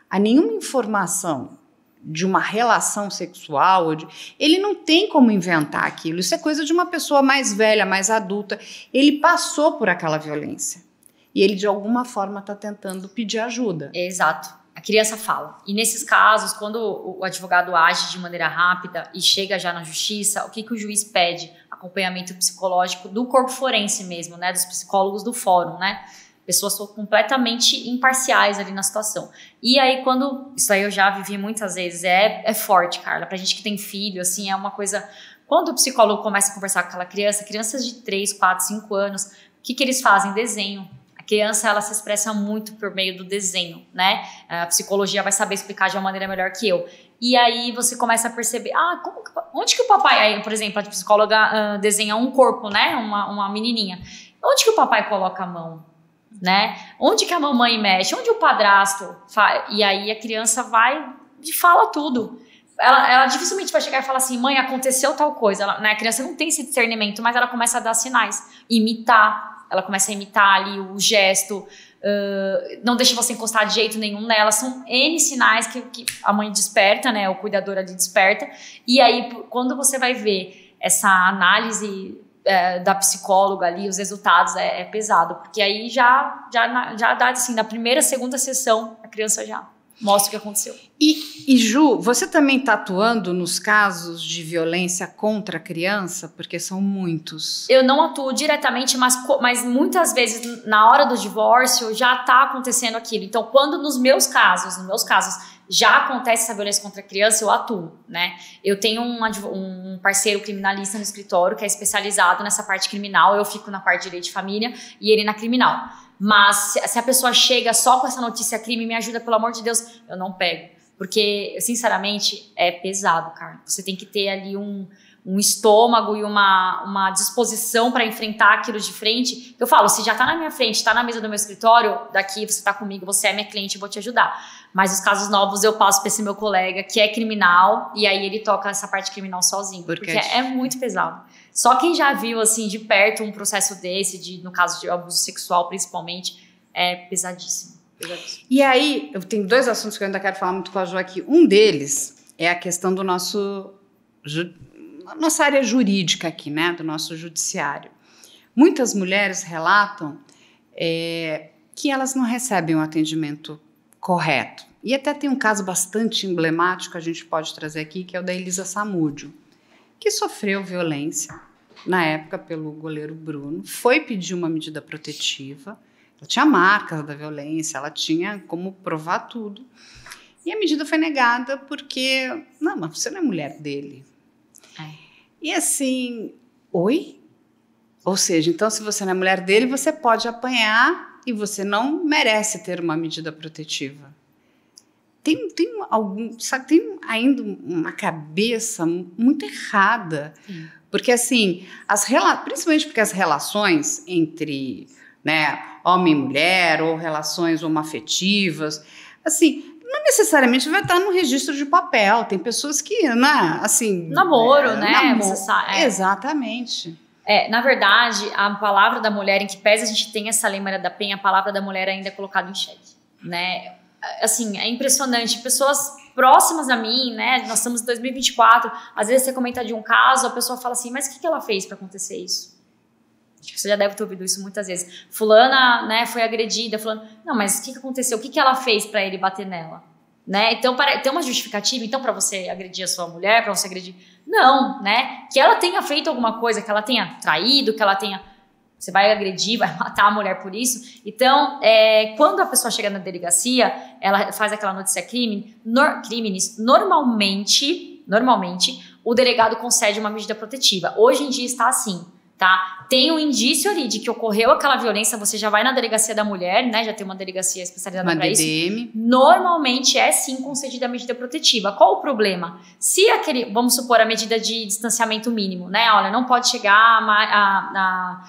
[SPEAKER 1] a nenhuma informação de uma relação sexual, ele não tem como inventar aquilo. Isso é coisa de uma pessoa mais velha, mais adulta. Ele passou por aquela violência. E ele, de alguma forma, está tentando pedir ajuda.
[SPEAKER 2] Exato. A criança fala. E nesses casos, quando o advogado age de maneira rápida e chega já na justiça, o que o juiz pede? Acompanhamento psicológico do corpo forense mesmo, né? Dos psicólogos do fórum, né? Pessoas completamente imparciais ali na situação. E aí, isso aí eu já vivi muitas vezes, é forte, Carla. Pra gente que tem filho, assim, é uma coisa... Quando o psicólogo começa a conversar com aquela criança, crianças de 3, 4, 5 anos, o que eles fazem? Desenho. A criança, ela se expressa muito por meio do desenho, né? A psicologia vai saber explicar de uma maneira melhor que eu. E aí você começa a perceber, onde que o papai... Aí, por exemplo, a psicóloga desenha um corpo, né? Uma menininha. Onde que o papai coloca a mão? Né? Onde que a mamãe mexe? Onde o padrasto faz? E aí a criança vai e fala tudo. Ela dificilmente vai chegar e falar assim, mãe, aconteceu tal coisa. Né? A criança não tem esse discernimento, mas ela começa a dar sinais, imitar. Ela começa a imitar ali o gesto, não deixa você encostar de jeito nenhum nela. São N sinais que a mãe desperta, né? O cuidador ali desperta. E aí, quando você vai ver essa análise da psicóloga ali, os resultados, é pesado. Porque aí já dá, assim, na primeira, segunda sessão, a criança já mostra o que aconteceu.
[SPEAKER 1] E Ju, você também está atuando nos casos de violência contra a criança? Porque são muitos.
[SPEAKER 2] Eu não atuo diretamente, mas muitas vezes na hora do divórcio já está acontecendo aquilo. Então, quando nos meus casos já acontece essa violência contra a criança, eu atuo, né? Eu tenho um parceiro criminalista no escritório que é especializado nessa parte criminal, eu fico na parte de direito de família e ele na criminal. Mas se a pessoa chega só com essa notícia crime, me ajuda, pelo amor de Deus, eu não pego. Porque, sinceramente, é pesado, cara. Você tem que ter ali um estômago e uma disposição para enfrentar aquilo de frente. Eu falo, se já tá na minha frente, tá na mesa do meu escritório, daqui você tá comigo, você é minha cliente, eu vou te ajudar. Mas os casos novos eu passo para esse meu colega, que é criminal, e aí ele toca essa parte criminal sozinho. Porque é muito pesado. Só quem já viu, assim, de perto um processo desse, no caso de abuso sexual principalmente, é pesadíssimo.
[SPEAKER 1] E aí, eu tenho 2 assuntos que eu ainda quero falar muito com a Jo aqui. Um deles é a questão do nossa área jurídica aqui, né? Do nosso judiciário. Muitas mulheres relatam que elas não recebem um atendimento correto. E até tem um caso bastante emblemático que a gente pode trazer aqui, que é o da Elisa Samúdio, que sofreu violência na época pelo goleiro Bruno, foi pedir uma medida protetiva, ela tinha marcas da violência, ela tinha como provar tudo, e a medida foi negada porque, não, mas você não é mulher dele. E assim, oi? Ou seja, então se você não é mulher dele, você pode apanhar e você não merece ter uma medida protetiva. Tem ainda uma cabeça muito errada. Porque, assim, principalmente porque as relações entre, né, homem e mulher, ou relações homoafetivas, assim, não necessariamente vai estar no registro de papel. Tem pessoas que, né, assim...
[SPEAKER 2] Namoro, né?
[SPEAKER 1] Exatamente.
[SPEAKER 2] Na verdade, a palavra da mulher, em que pese a gente tem essa Lei Maria da Penha, a palavra da mulher ainda é colocada em xeque, né? Assim, é impressionante. Pessoas próximas a mim, né? Nós estamos em 2024. Às vezes você comenta de um caso, a pessoa fala assim, mas o que ela fez para acontecer isso? Você já deve ter ouvido isso muitas vezes. Fulana, né, foi agredida. Fulana, não, mas o que aconteceu? O que ela fez para ele bater nela? Né? Então, tem uma justificativa, então, para você agredir a sua mulher, para você agredir... Não, né? Que ela tenha feito alguma coisa, que ela tenha traído, que ela tenha... Você vai agredir, vai matar a mulher por isso. Então, quando a pessoa chega na delegacia, ela faz aquela notícia crimes, normalmente, o delegado concede uma medida protetiva. Hoje em dia está assim, tá? Tem um indício ali de que ocorreu aquela violência, você já vai na delegacia da mulher, né? Já tem uma delegacia especializada para isso. Normalmente é sim concedida a medida protetiva. Qual o problema? Se vamos supor, a medida de distanciamento mínimo, né? Olha, não pode chegar a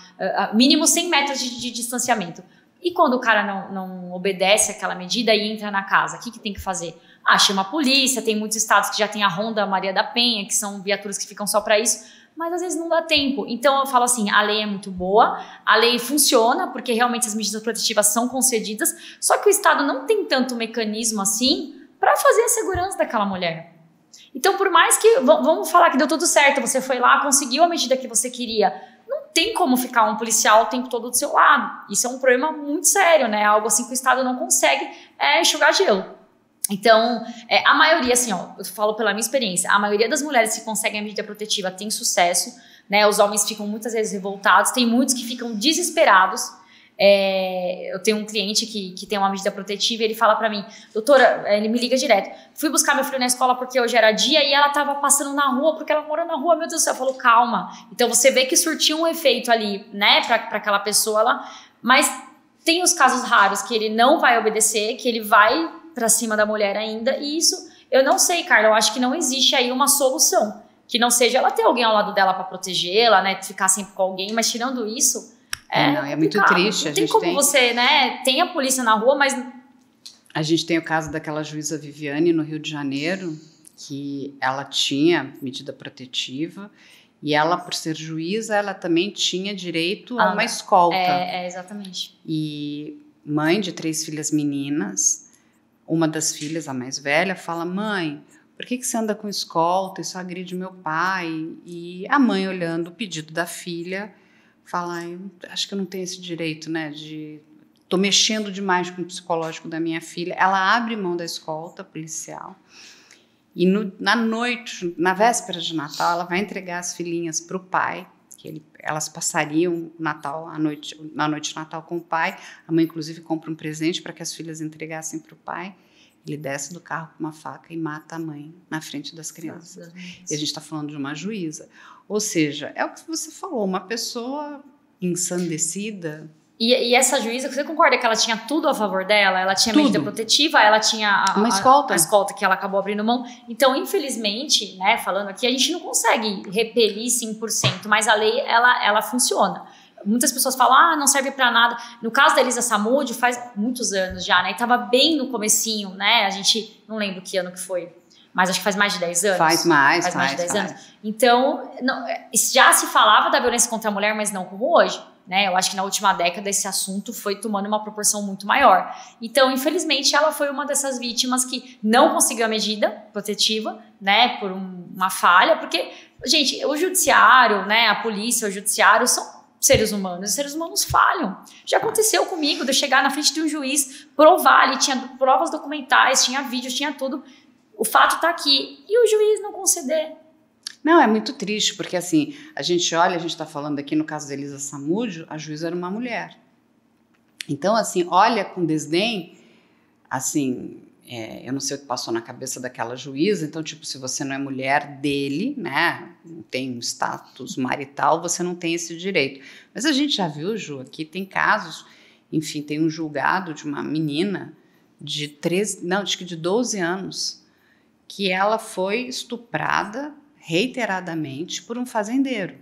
[SPEAKER 2] mínimo 100 metros de distanciamento. E quando o cara não obedece àquela medida e entra na casa, o que tem que fazer? Chama a polícia, tem muitos estados que já tem a Ronda Maria da Penha, que são viaturas que ficam só para isso. Mas às vezes não dá tempo. Então eu falo assim, a lei é muito boa, a lei funciona, porque realmente as medidas protetivas são concedidas, só que o Estado não tem tanto mecanismo assim para fazer a segurança daquela mulher. Então, por mais que, vamos falar que deu tudo certo, você foi lá, conseguiu a medida que você queria, não tem como ficar um policial o tempo todo do seu lado. Isso é um problema muito sério, né? Algo assim que o Estado não consegue enxugar gelo. Então, a maioria, assim, eu falo pela minha experiência, a maioria das mulheres que conseguem a medida protetiva tem sucesso, né? Os homens ficam muitas vezes revoltados, tem muitos que ficam desesperados, Eu tenho um cliente que tem uma medida protetiva e ele fala pra mim, doutora, ele me liga direto, fui buscar meu filho na escola porque hoje era dia e ela tava passando na rua porque ela mora na rua, meu Deus do céu, eu falo, calma. Então você vê que surtiu um efeito ali, né, pra aquela pessoa lá, mas tem os casos raros que ele não vai obedecer, que ele vai pra cima da mulher ainda, e isso, eu não sei, Carla, eu acho que não existe aí uma solução, que não seja ela ter alguém ao lado dela pra protegê-la, né, ficar sempre com alguém, mas tirando isso,
[SPEAKER 1] é muito triste.
[SPEAKER 2] Não tem como você, né, tem a polícia na rua, mas...
[SPEAKER 1] A gente tem o caso daquela juíza Viviane no Rio de Janeiro, que ela tinha medida protetiva, e ela, por ser juíza, ela também tinha direito a uma escolta.
[SPEAKER 2] Exatamente.
[SPEAKER 1] E mãe de 3 filhas meninas, uma das filhas, a mais velha, fala, mãe, por que você anda com escolta? Isso agride meu pai. E a mãe, olhando o pedido da filha, fala, acho que eu não tenho esse direito, né, tô mexendo demais com o psicológico da minha filha. Ela abre mão da escolta policial. E na noite, na véspera de Natal, ela vai entregar as filhinhas para o pai, que elas passariam Natal, na noite de Natal com o pai. A mãe, inclusive, compra um presente para que as filhas entregassem para o pai. Ele desce do carro com uma faca e mata a mãe na frente das crianças. E a gente está falando de uma juíza. Ou seja, é o que você falou, uma pessoa ensandecida...
[SPEAKER 2] E essa juíza, você concorda que ela tinha tudo a favor dela? Ela tinha medida protetiva, ela tinha
[SPEAKER 1] uma escolta.
[SPEAKER 2] A escolta que ela acabou abrindo mão. Então, infelizmente, né, falando aqui, a gente não consegue repelir 100%, mas a lei, ela funciona. Muitas pessoas falam, não serve pra nada. No caso da Elisa Samúdio, faz muitos anos já, né? E tava bem no comecinho, né? A gente, não lembro que ano que foi, mas acho que faz mais de 10 anos.
[SPEAKER 1] Faz mais
[SPEAKER 2] de 10 anos. Então, já se falava da violência contra a mulher, mas não como hoje. Né? Eu acho que na última década esse assunto foi tomando uma proporção muito maior. Então, infelizmente, ela foi uma dessas vítimas que não conseguiu a medida protetiva, né, por uma falha, porque, gente, o judiciário, né, a polícia, o judiciário são seres humanos, os seres humanos falham. Já aconteceu comigo de eu chegar na frente de um juiz, provar, ele tinha provas documentais, tinha vídeos, tinha tudo, o fato tá aqui, e o juiz não conceder.
[SPEAKER 1] Não, é muito triste, porque assim, a gente está falando aqui no caso da Elisa Samúdio, a juíza era uma mulher. Então, assim, olha com desdém, assim, eu não sei o que passou na cabeça daquela juíza, então, tipo, se você não é mulher dele, né, não tem um status marital, você não tem esse direito. Mas a gente já viu, Ju, aqui tem casos, enfim, tem um julgado de uma menina de 12 anos, que ela foi estuprada reiteradamente por um fazendeiro,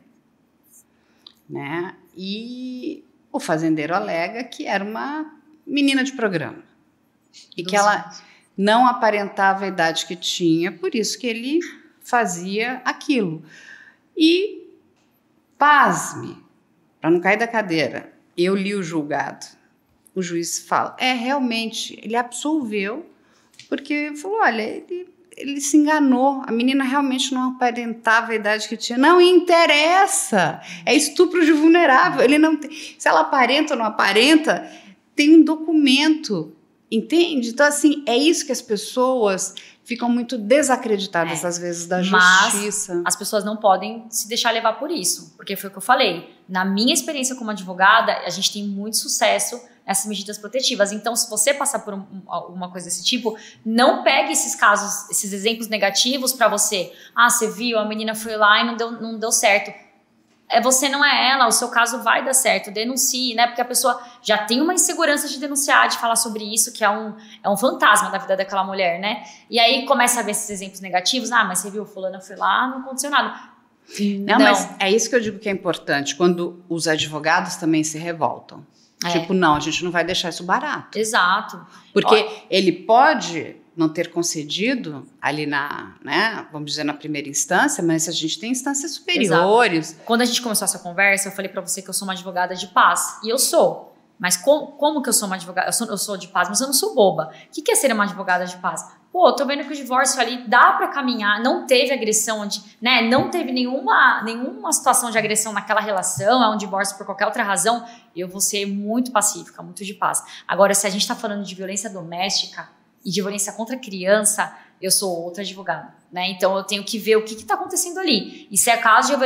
[SPEAKER 1] né? E o fazendeiro alega que era uma menina de programa e que ela não aparentava a idade que tinha, por isso que ele fazia aquilo. E, pasme, para não cair da cadeira, eu li o julgado, o juiz fala, realmente, ele absolveu, porque falou, olha, ele se enganou, a menina realmente não aparentava a idade que tinha. Não interessa, é estupro de vulnerável. Ele não tem, se ela aparenta ou não aparenta, tem um documento, entende? Então, assim, é isso que as pessoas ficam muito desacreditadas, às vezes, da justiça.
[SPEAKER 2] Mas as pessoas não podem se deixar levar por isso, porque foi o que eu falei. Na minha experiência como advogada, a gente tem muito sucesso nessas medidas protetivas. Então, se você passar por uma coisa desse tipo, não pegue esses casos, esses exemplos negativos para você. Você viu, a menina foi lá e não deu certo. Você não é ela, o seu caso vai dar certo, denuncie, né? Porque a pessoa já tem uma insegurança de denunciar, de falar sobre isso, que é um fantasma da vida daquela mulher, né? E aí começa a ver esses exemplos negativos. Mas você viu, fulana foi lá, não aconteceu nada.
[SPEAKER 1] Não, mas é isso que eu digo que é importante, quando os advogados também se revoltam. Tipo, não, a gente não vai deixar isso barato.
[SPEAKER 2] Exato.
[SPEAKER 1] Porque ele pode não ter concedido ali vamos dizer, na primeira instância, mas a gente tem instâncias superiores.
[SPEAKER 2] Exato. Quando a gente começou essa conversa, eu falei pra você que eu sou uma advogada de paz. E eu sou. Mas como que eu sou uma advogada? Eu sou de paz, mas eu não sou boba. O que é ser uma advogada de paz? Tô vendo que o divórcio ali dá pra caminhar, não teve agressão, né? Não teve nenhuma situação de agressão naquela relação, é um divórcio por qualquer outra razão, eu vou ser muito pacífica, muito de paz. Agora, se a gente tá falando de violência doméstica e de violência contra a criança, eu sou outra advogada, né? Então eu tenho que ver o que está acontecendo ali. E se é caso de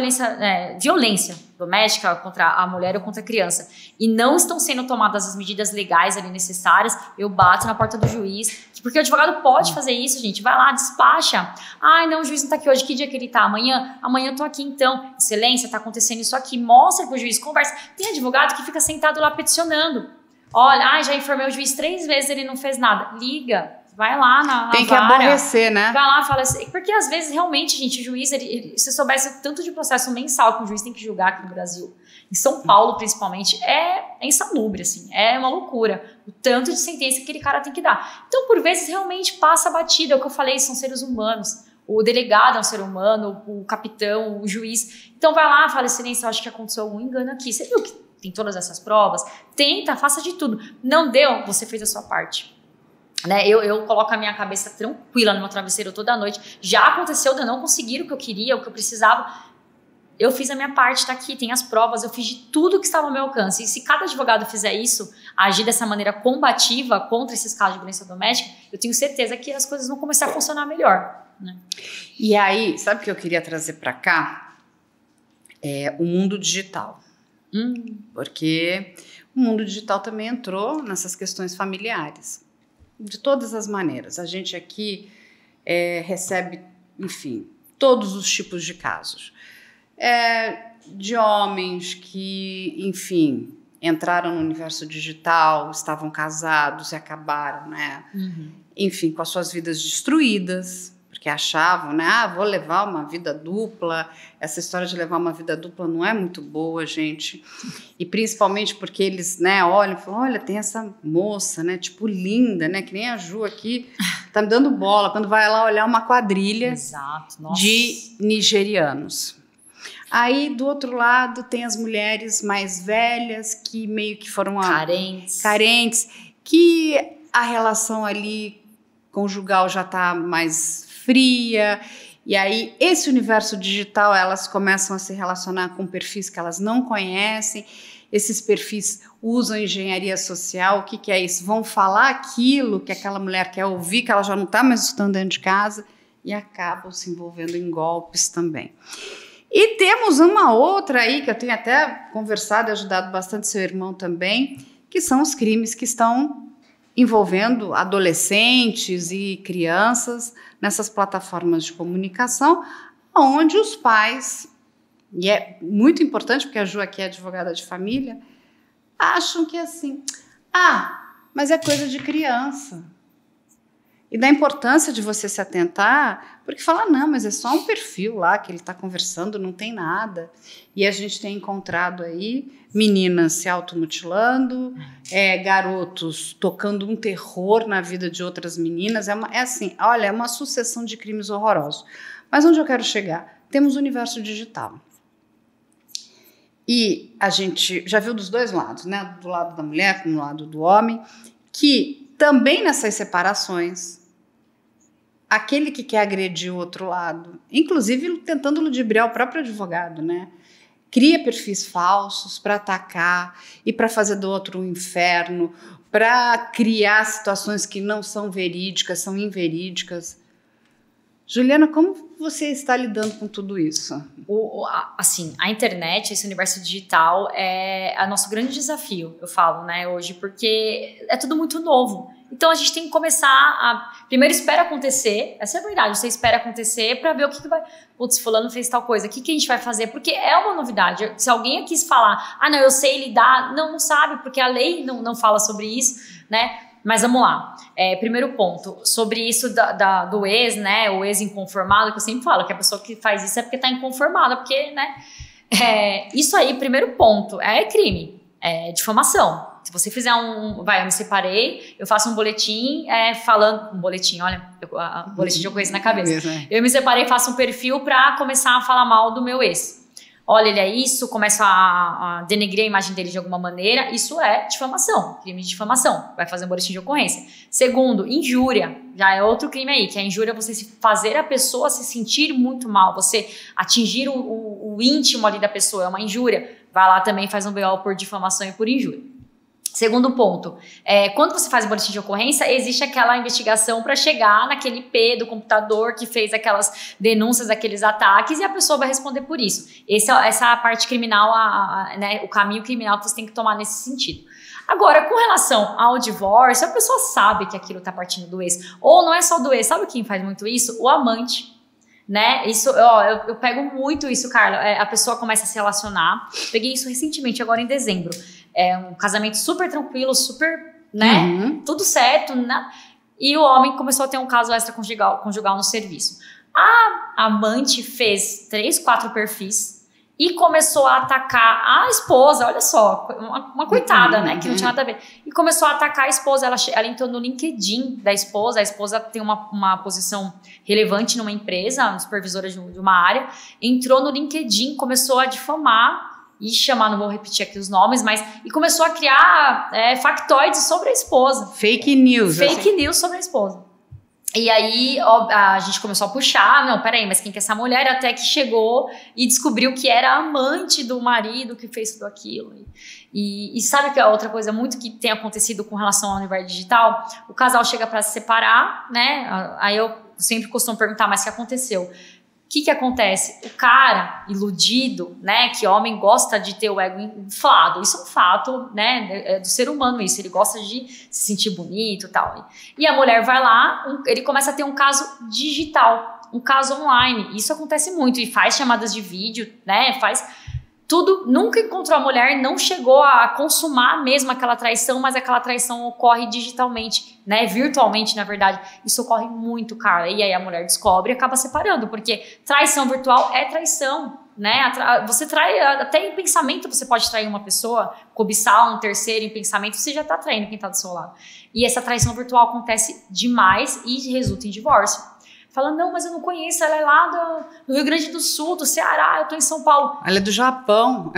[SPEAKER 2] violência doméstica contra a mulher ou contra a criança e não estão sendo tomadas as medidas legais ali necessárias, eu bato na porta do juiz, porque o advogado pode fazer isso, gente. Vai lá, despacha. Ai, não, o juiz não tá aqui hoje. Que dia que ele tá? Amanhã? Amanhã eu tô aqui então. Excelência, tá acontecendo isso aqui. Mostra pro juiz, conversa. Tem advogado que fica sentado lá peticionando. Olha, já informei o juiz 3 vezes, ele não fez nada. Liga. Vai lá na
[SPEAKER 1] Tem que
[SPEAKER 2] vara,
[SPEAKER 1] aborrecer, né?
[SPEAKER 2] Vai lá, fala assim. Porque às vezes, realmente, gente, o juiz, se soubesse o tanto de processo mensal que o juiz tem que julgar aqui no Brasil, em São Paulo, principalmente, é insalubre, assim. É uma loucura. O tanto de sentença que aquele cara tem que dar. Então, por vezes, realmente passa a batida. É o que eu falei, são seres humanos. O delegado é um ser humano, o capitão, o juiz. Então, vai lá, fala, excelência, eu acho que aconteceu algum engano aqui. Você viu que tem todas essas provas? Tenta, faça de tudo. Não deu, você fez a sua parte. Né? Eu coloco a minha cabeça tranquila no meu travesseiro toda noite. Já aconteceu de eu não conseguir o que eu queria, o que eu precisava. Eu fiz a minha parte, tá aqui, tem as provas, eu fiz de tudo que estava ao meu alcance. E se cada advogado fizer isso, agir dessa maneira combativa contra esses casos de violência doméstica, eu tenho certeza que as coisas vão começar a funcionar melhor. Né?
[SPEAKER 1] E aí, sabe o que eu queria trazer para cá? É o mundo digital. Porque o mundo digital também entrou nessas questões familiares. De todas as maneiras. A gente aqui recebe, enfim, todos os tipos de casos. De homens que, enfim, entraram no universo digital, estavam casados e acabaram, né? Enfim, com as suas vidas destruídas, porque achavam, né? Vou levar uma vida dupla. Essa história de levar uma vida dupla não é muito boa, gente. E principalmente porque eles, né, olham e falam, olha, tem essa moça, né, tipo linda, né, que nem a Ju aqui, tá me dando bola. Quando vai lá olhar uma quadrilha de nigerianos. Aí, do outro lado, tem as mulheres mais velhas que meio que foram carentes, que a relação ali conjugal já tá mais fria, e aí esse universo digital elas começam a se relacionar com perfis que elas não conhecem, esses perfis usam engenharia social. O que é isso? Vão falar aquilo que aquela mulher quer ouvir, que ela já não está mais estudando dentro de casa, e acabam se envolvendo em golpes também. E temos uma outra aí, que eu tenho até conversado e ajudado bastante seu irmão também, que são os crimes que estão envolvendo adolescentes e crianças nessas plataformas de comunicação, onde os pais, e é muito importante, porque a Ju aqui é advogada de família, acham que é assim, mas é coisa de criança. E da importância de você se atentar, porque fala, não, mas é só um perfil lá que ele está conversando, não tem nada. E a gente tem encontrado aí meninas se automutilando, garotos tocando um terror na vida de outras meninas. É assim, olha, é uma sucessão de crimes horrorosos. Mas onde eu quero chegar? Temos o universo digital. E a gente já viu dos dois lados, né? Do lado da mulher, do lado do homem, que também nessas separações, aquele que quer agredir o outro lado, inclusive tentando ludibriar o próprio advogado, né? Cria perfis falsos para atacar e para fazer do outro um inferno, para criar situações que não são verídicas, são inverídicas. Juliana, como você está lidando com tudo isso?
[SPEAKER 2] Assim, a internet, esse universo digital é o nosso grande desafio, eu falo, né, hoje, porque é tudo muito novo. Então a gente tem que começar primeiro espera acontecer, essa é a verdade, você espera acontecer para ver o que vai. Putz, fulano fez tal coisa, o que a gente vai fazer? Porque é uma novidade. Se alguém quis falar, não, eu sei lidar, não sabe, porque a lei não fala sobre isso, né? Mas vamos lá. Primeiro ponto, sobre isso do ex, né? O ex inconformado, que eu sempre falo, que a pessoa que faz isso é porque tá inconformada, porque, né? Isso aí, primeiro ponto, é crime, é difamação. Se você fizer eu me separei, eu faço um boletim falando... Um boletim, olha, boletim eu conheço na cabeça. Eu me separei, faço um perfil pra começar a falar mal do meu ex. Olha, ele é isso, começa a denegrir a imagem dele de alguma maneira, isso é difamação, crime de difamação, vai fazer um boletim de ocorrência. Segundo, injúria, já é outro crime aí, que é a injúria, você fazer a pessoa se sentir muito mal, você atingir o íntimo ali da pessoa, é uma injúria, vai lá também, faz um BO por difamação e por injúria. Segundo ponto, quando você faz o boletim de ocorrência, existe aquela investigação para chegar naquele IP do computador que fez aquelas denúncias, aqueles ataques, e a pessoa vai responder por isso. Essa é a parte criminal, né, o caminho criminal que você tem que tomar nesse sentido. Agora, com relação ao divórcio, a pessoa sabe que aquilo está partindo do ex. Ou não é só do ex, sabe quem faz muito isso? O amante. Né? Isso, eu pego muito isso, Carla. A pessoa começa a se relacionar. Peguei isso recentemente, agora em dezembro. Um casamento super tranquilo, super, né? Tudo certo, né? E o homem começou a ter um caso extraconjugal no serviço. A amante fez 3, 4 perfis e começou a atacar a esposa. Olha só, uma coitada, né? Que não tinha nada a ver. E começou a atacar a esposa. Ela entrou no LinkedIn da esposa. A esposa tem uma posição relevante numa empresa, supervisora de uma área. Entrou no LinkedIn, começou a difamar e chamar, não vou repetir aqui os nomes, mas e começou a criar factoides sobre a esposa.
[SPEAKER 1] Fake news.
[SPEAKER 2] Fake news sobre a esposa. E aí a gente começou a puxar, não, peraí, mas quem que é essa mulher? Até que chegou e descobriu que era a amante do marido que fez tudo aquilo. E sabe que é outra coisa muito que tem acontecido com relação ao universo digital? O casal chega para se separar, né? Aí eu sempre costumo perguntar, mas o que aconteceu? O que acontece? O cara iludido, né, que homem gosta de ter o ego inflado, isso é um fato, né, é do ser humano isso, ele gosta de se sentir bonito e tal. E a mulher vai lá, ele começa a ter um caso digital, um caso online, isso acontece muito, e faz chamadas de vídeo, né, faz tudo, nunca encontrou a mulher, não chegou a consumar mesmo aquela traição, mas aquela traição ocorre digitalmente, né, virtualmente, na verdade. Isso ocorre muito, cara. E aí a mulher descobre e acaba separando, porque traição virtual é traição, né? Você trai, até em pensamento você pode trair uma pessoa, cobiçar um terceiro em pensamento, você já tá traindo quem tá do seu lado. E essa traição virtual acontece demais e resulta em divórcio. Fala, não, mas eu não conheço, ela é lá do Rio Grande do Sul, do Ceará, eu tô em São Paulo.
[SPEAKER 1] Ela é do Japão.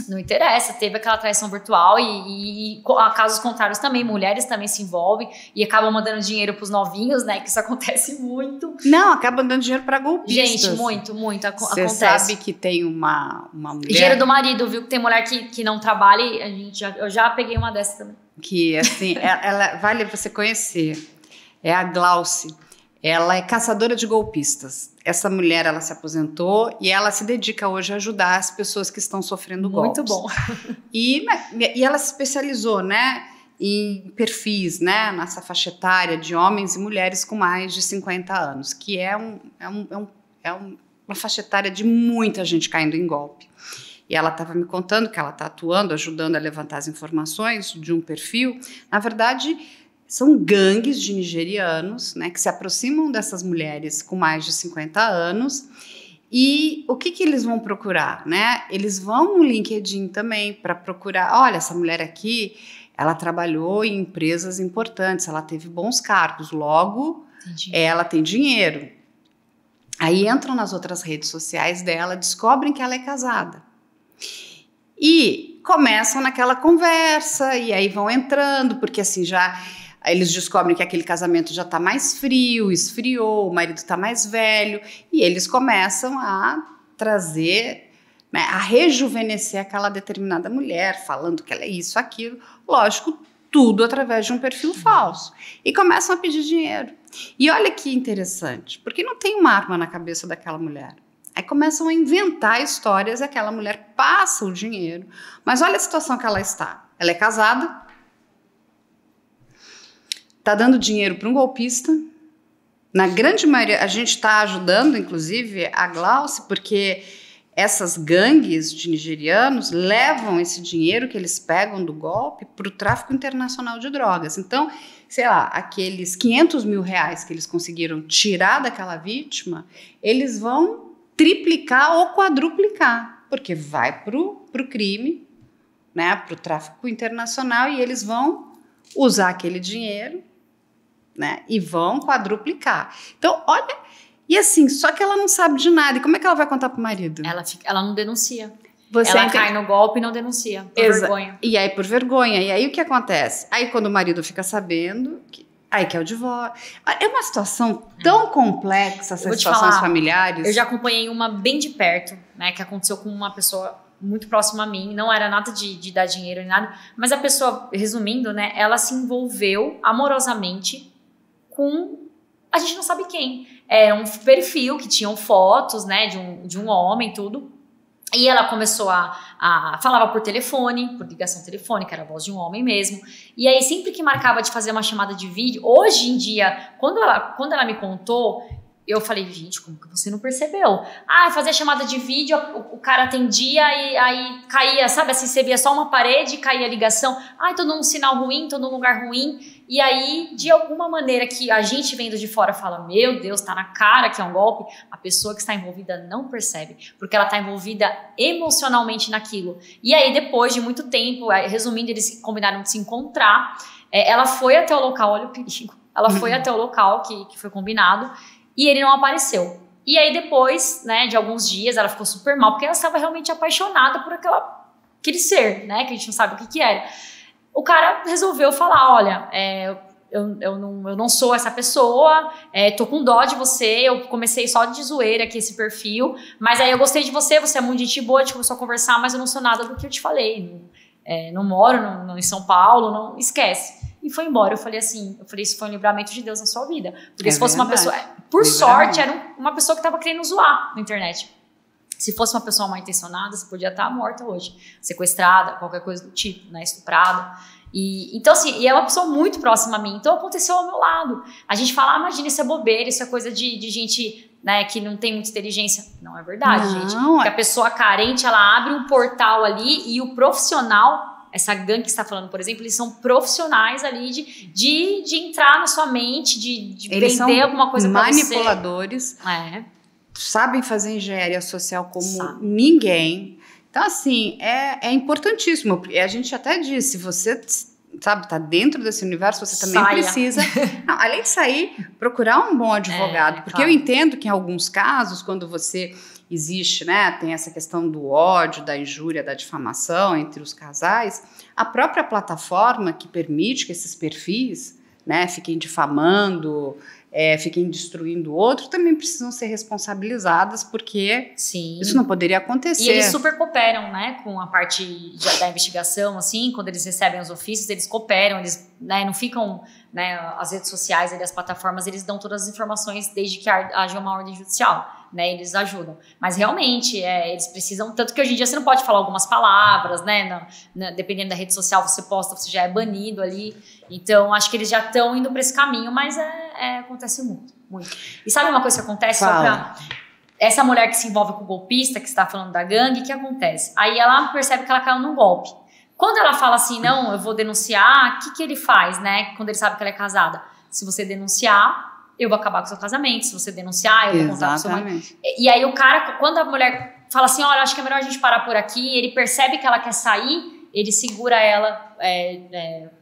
[SPEAKER 2] Não interessa, teve aquela traição virtual e casos contrários também, mulheres também se envolvem e acabam mandando dinheiro pros novinhos, né, que isso acontece muito.
[SPEAKER 1] Não, acabam dando dinheiro pra golpistas.
[SPEAKER 2] Gente, muito, acontece.
[SPEAKER 1] Você sabe que tem uma mulher...
[SPEAKER 2] Dinheiro do marido, viu, que tem mulher que não trabalha e eu já peguei uma dessas também.
[SPEAKER 1] Que, assim, ela vale você conhecer, é a Glauce. Ela é caçadora de golpistas. Essa mulher, ela se aposentou e ela se dedica hoje a ajudar as pessoas que estão sofrendo golpes.
[SPEAKER 2] Muito bom.
[SPEAKER 1] E ela se especializou, né, em perfis, né, nessa faixa etária de homens e mulheres com mais de 50 anos, que é uma faixa etária de muita gente caindo em golpe. E ela estava me contando que ela está atuando, ajudando a levantar as informações de um perfil. Na verdade, são gangues de nigerianos, né, que se aproximam dessas mulheres com mais de 50 anos. E o que eles vão procurar, né? Eles vão no LinkedIn também para procurar, olha, essa mulher aqui, ela trabalhou em empresas importantes, ela teve bons cargos, logo ela tem dinheiro. Aí entram nas outras redes sociais dela, descobrem que ela é casada. E começam naquela conversa, e aí vão entrando, porque assim já... Eles descobrem que aquele casamento já está mais frio, esfriou, o marido está mais velho, e eles começam a trazer, né, a rejuvenescer aquela determinada mulher, falando que ela é isso, aquilo, lógico, tudo através de um perfil falso. E começam a pedir dinheiro. E olha que interessante, porque não tem uma arma na cabeça daquela mulher. Aí começam a inventar histórias e aquela mulher passa o dinheiro. Mas olha a situação que ela está. Ela é casada, está dando dinheiro para um golpista. Na grande maioria, a gente está ajudando, inclusive, a Glauce, porque essas gangues de nigerianos levam esse dinheiro que eles pegam do golpe para o tráfico internacional de drogas. Então, sei lá, aqueles 500 mil reais que eles conseguiram tirar daquela vítima, eles vão triplicar ou quadruplicar, porque vai para o crime, né, para o tráfico internacional, e eles vão usar aquele dinheiro, né, e vão quadruplicar. Então, olha, e assim, só que ela não sabe de nada. E como é que ela vai contar pro marido?
[SPEAKER 2] Ela não denuncia.
[SPEAKER 1] Ela
[SPEAKER 2] cai no golpe e não denuncia, por vergonha.
[SPEAKER 1] E aí, por vergonha. E aí, o que acontece? Aí, quando o marido fica sabendo, aí que é o divórcio. É uma situação tão complexa, essas situações familiares.
[SPEAKER 2] Eu já acompanhei uma bem de perto, né, que aconteceu com uma pessoa muito próximo a mim, não era nada de dar dinheiro nem nada, mas a pessoa, resumindo, né, ela se envolveu amorosamente com a gente não sabe quem. Era um perfil que tinham fotos, né, de um homem, tudo. E ela começou falava por telefone, por ligação telefônica, era a voz de um homem mesmo. E aí, sempre que marcava de fazer uma chamada de vídeo, hoje em dia, quando ela me contou, eu falei, gente, como que você não percebeu? Fazia chamada de vídeo, o cara atendia e aí caía, sabe assim, você via só uma parede e caía a ligação. Tô num sinal ruim, tô num lugar ruim. E aí, de alguma maneira que a gente vendo de fora fala, meu Deus, tá na cara que é um golpe, a pessoa que está envolvida não percebe, porque ela tá envolvida emocionalmente naquilo. E aí, depois de muito tempo, resumindo, eles combinaram de se encontrar, ela foi até o local, olha o perigo, ela foi até o local que foi combinado, e ele não apareceu. E aí depois, né, de alguns dias, ela ficou super mal, porque ela estava realmente apaixonada por aquele ser, né, que a gente não sabe o que era. O cara resolveu falar, olha, eu não sou essa pessoa, tô com dó de você, eu comecei só de zoeira aqui esse perfil, mas aí eu gostei de você é muito gente boa, a gente começou a conversar, mas eu não sou nada do que eu te falei, não moro em São Paulo, não esquece. E foi embora. Eu falei, isso foi um livramento de Deus na sua vida. Porque se fosse uma pessoa... Por sorte, era uma pessoa que estava querendo zoar na internet. Se fosse uma pessoa mal intencionada, você podia estar morta hoje. Sequestrada, qualquer coisa do tipo, né? Estuprada. Então, assim, e é uma pessoa muito próxima a mim. Então, aconteceu ao meu lado. A gente fala, imagina, isso é bobeira, isso é coisa de gente... Né, que não tem muita inteligência. Não é verdade, gente. Porque a pessoa carente, ela abre um portal ali e o profissional... Essa gangue que você está falando, por exemplo, eles são profissionais ali de entrar na sua mente, de vender alguma coisa para você.
[SPEAKER 1] Manipuladores. Sabem fazer engenharia social como ninguém. Então, assim, é importantíssimo. A gente até disse, se você, sabe, tá dentro desse universo, você também precisa, além de sair, procurar um bom advogado. Porque eu entendo que em alguns casos, quando você... existe, né, tem essa questão do ódio, da injúria, da difamação entre os casais, a própria plataforma que permite que esses perfis, né, fiquem difamando, fiquem destruindo o outro, também precisam ser responsabilizadas, porque isso não poderia acontecer.
[SPEAKER 2] E eles super cooperam, né, com a parte da investigação, assim, quando eles recebem os ofícios, eles cooperam, eles, né, não ficam, né, as redes sociais, as plataformas, eles dão todas as informações desde que haja uma ordem judicial. Né, eles ajudam, mas realmente eles precisam, tanto que hoje em dia você não pode falar algumas palavras, né, dependendo da rede social você posta, você já é banido ali, então acho que eles já estão indo para esse caminho, mas acontece muito. E sabe uma coisa que acontece? Só pra, essa mulher que se envolve com o golpista, que você está falando da gangue, o que acontece? Aí ela percebe que ela caiu num golpe. Quando ela fala assim, não, eu vou denunciar, o que ele faz, né, quando ele sabe que ela é casada? Se você denunciar, eu vou acabar com o seu casamento, se você denunciar, eu vou contar com o seu marido. E aí o cara, quando a mulher fala assim, olha, acho que é melhor a gente parar por aqui, ele percebe que ela quer sair, ele segura ela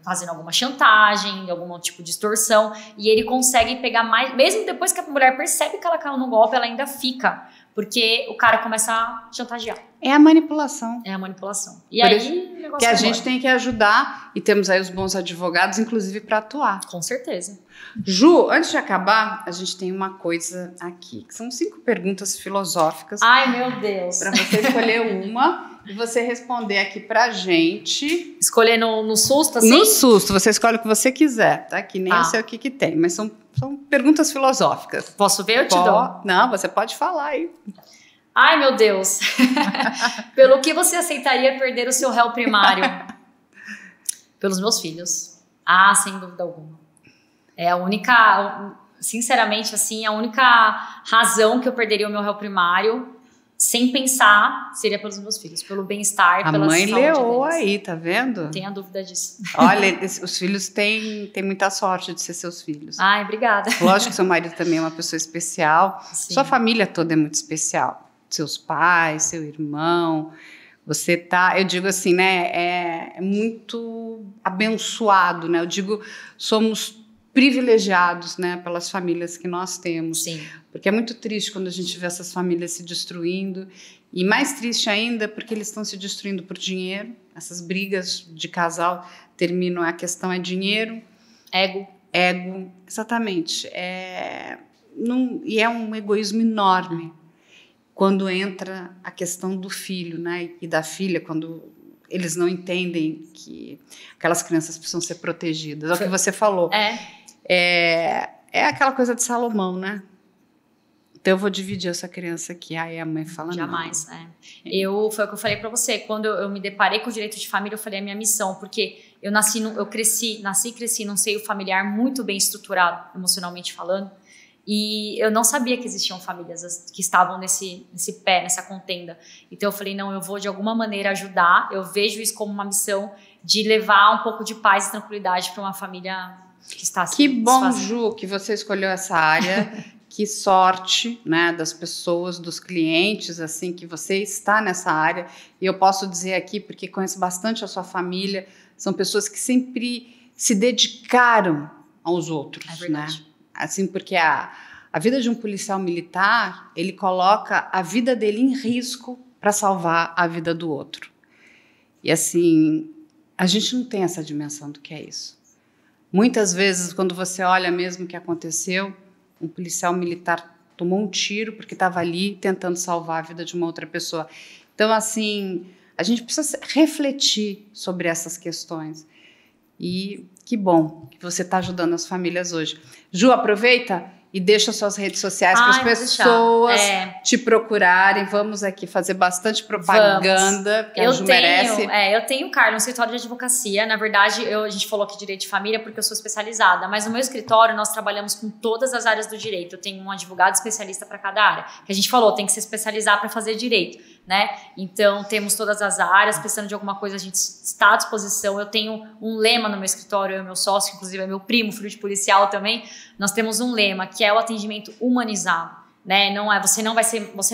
[SPEAKER 2] fazendo alguma chantagem, algum tipo de extorsão, e ele consegue pegar mais, mesmo depois que a mulher percebe que ela caiu no golpe, ela ainda fica, porque o cara começa a chantagear.
[SPEAKER 1] É a manipulação.
[SPEAKER 2] É a manipulação. E
[SPEAKER 1] por
[SPEAKER 2] aí o negócio
[SPEAKER 1] que a gente tem que ajudar, e temos aí os bons advogados, inclusive, para atuar.
[SPEAKER 2] Com certeza.
[SPEAKER 1] Ju, antes de acabar, a gente tem uma coisa aqui, que são 5 perguntas filosóficas.
[SPEAKER 2] Ai, meu Deus.
[SPEAKER 1] Para você escolher uma e você responder aqui pra gente.
[SPEAKER 2] Escolher no susto, assim?
[SPEAKER 1] No susto, você escolhe o que você quiser, tá? Que nem eu sei o que tem, mas são perguntas filosóficas.
[SPEAKER 2] Posso ver? Eu te dou.
[SPEAKER 1] Não, você pode falar aí.
[SPEAKER 2] Ai, meu Deus. Pelo que você aceitaria perder o seu réu primário? Pelos meus filhos. Sem dúvida alguma. É a única, sinceramente, assim, a única razão que eu perderia o meu réu primário, sem pensar, seria pelos meus filhos, pelo bem-estar, pela saúde deles. A mãe leou
[SPEAKER 1] aí, tá vendo?
[SPEAKER 2] Não tenha dúvida disso.
[SPEAKER 1] Olha, os filhos têm muita sorte de ser seus filhos.
[SPEAKER 2] Ai, obrigada.
[SPEAKER 1] Lógico que seu marido também é uma pessoa especial. Sim. Sua família toda é muito especial. Seus pais, seu irmão... Você tá, eu digo assim, né, é muito abençoado, né? Eu digo, somos privilegiados, né, pelas famílias que nós temos.
[SPEAKER 2] Sim.
[SPEAKER 1] Porque é muito triste quando a gente vê essas famílias se destruindo. E mais triste ainda porque eles estão se destruindo por dinheiro. Essas brigas de casal terminam, a questão é dinheiro. Ego, exatamente. E é um egoísmo enorme. quando entra a questão do filho, né, e da filha, quando eles não entendem que aquelas crianças precisam ser protegidas. É o que você falou. É aquela coisa de Salomão, né? Então eu vou dividir essa criança aqui. Aí a mãe fala
[SPEAKER 2] jamais, não. Foi o que eu falei pra você. Quando eu me deparei com o direito de família, eu falei, é minha missão, porque eu nasci e cresci num seio familiar muito bem estruturado, emocionalmente falando, e eu não sabia que existiam famílias que estavam nessa contenda. Então eu falei, não, eu vou de alguma maneira ajudar, eu vejo isso como uma missão de levar um pouco de paz e tranquilidade para uma família que está assim.
[SPEAKER 1] Que bom, Ju, que você escolheu essa área. Que sorte, né, das pessoas, dos clientes, assim, que você está nessa área. E eu posso dizer aqui, porque conheço bastante a sua família, são pessoas que sempre se dedicaram aos outros,
[SPEAKER 2] é verdade,
[SPEAKER 1] né? Assim, porque a vida de um policial militar, ele coloca a vida dele em risco para salvar a vida do outro. E assim, a gente não tem essa dimensão do que é isso. Muitas vezes, quando você olha mesmo o que aconteceu, um policial militar tomou um tiro porque estava ali tentando salvar a vida de uma outra pessoa. Então, assim, a gente precisa refletir sobre essas questões. E que bom que você está ajudando as famílias hoje. Ju, aproveita e deixa suas redes sociais para as pessoas te procurarem. Vamos aqui fazer bastante propaganda, porque a Ju merece.
[SPEAKER 2] Eu tenho, Carla, um escritório de advocacia. Na verdade, a gente falou aqui direito de família porque eu sou especializada, mas no meu escritório nós trabalhamos com todas as áreas do direito. Eu tenho um advogado especialista para cada área. Que a gente falou, tem que se especializar para fazer direito, né? Então, temos todas as áreas. Precisando de alguma coisa, a gente está à disposição. Eu tenho um lema no meu escritório, eu e meu sócio, inclusive é meu primo, filho de policial também. Nós temos um lema que é o atendimento humanizado, né? Você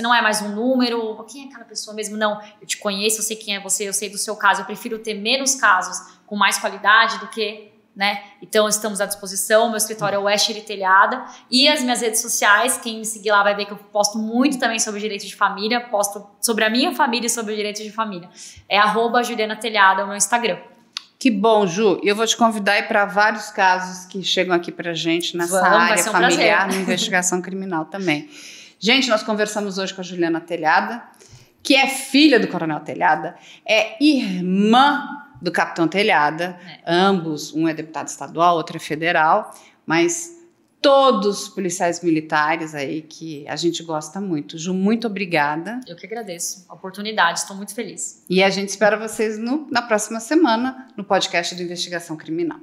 [SPEAKER 2] não é mais um número, quem é aquela pessoa mesmo? Não, eu te conheço, eu sei quem é você, eu sei do seu caso, eu prefiro ter menos casos com mais qualidade do que, né? Então estamos à disposição, meu escritório é o Ashley Telhada e as minhas redes sociais, quem me seguir lá vai ver que eu posto muito também sobre direito de família, posto sobre a minha família e sobre o direito de família. É @JulianaTelhada, o meu Instagram.
[SPEAKER 1] Que bom, Ju. Eu vou te convidar para vários casos que chegam aqui para a gente nessa área familiar, na investigação criminal também. Gente, nós conversamos hoje com a Juliana Telhada, que é filha do Coronel Telhada, é irmã do Capitão Telhada, ambos, um é deputado estadual, outro é federal, mas todos os policiais militares aí que a gente gosta muito. Ju, muito obrigada.
[SPEAKER 2] Eu que agradeço a oportunidade, estou muito feliz.
[SPEAKER 1] E a gente espera vocês na próxima semana no podcast do Investigação Criminal.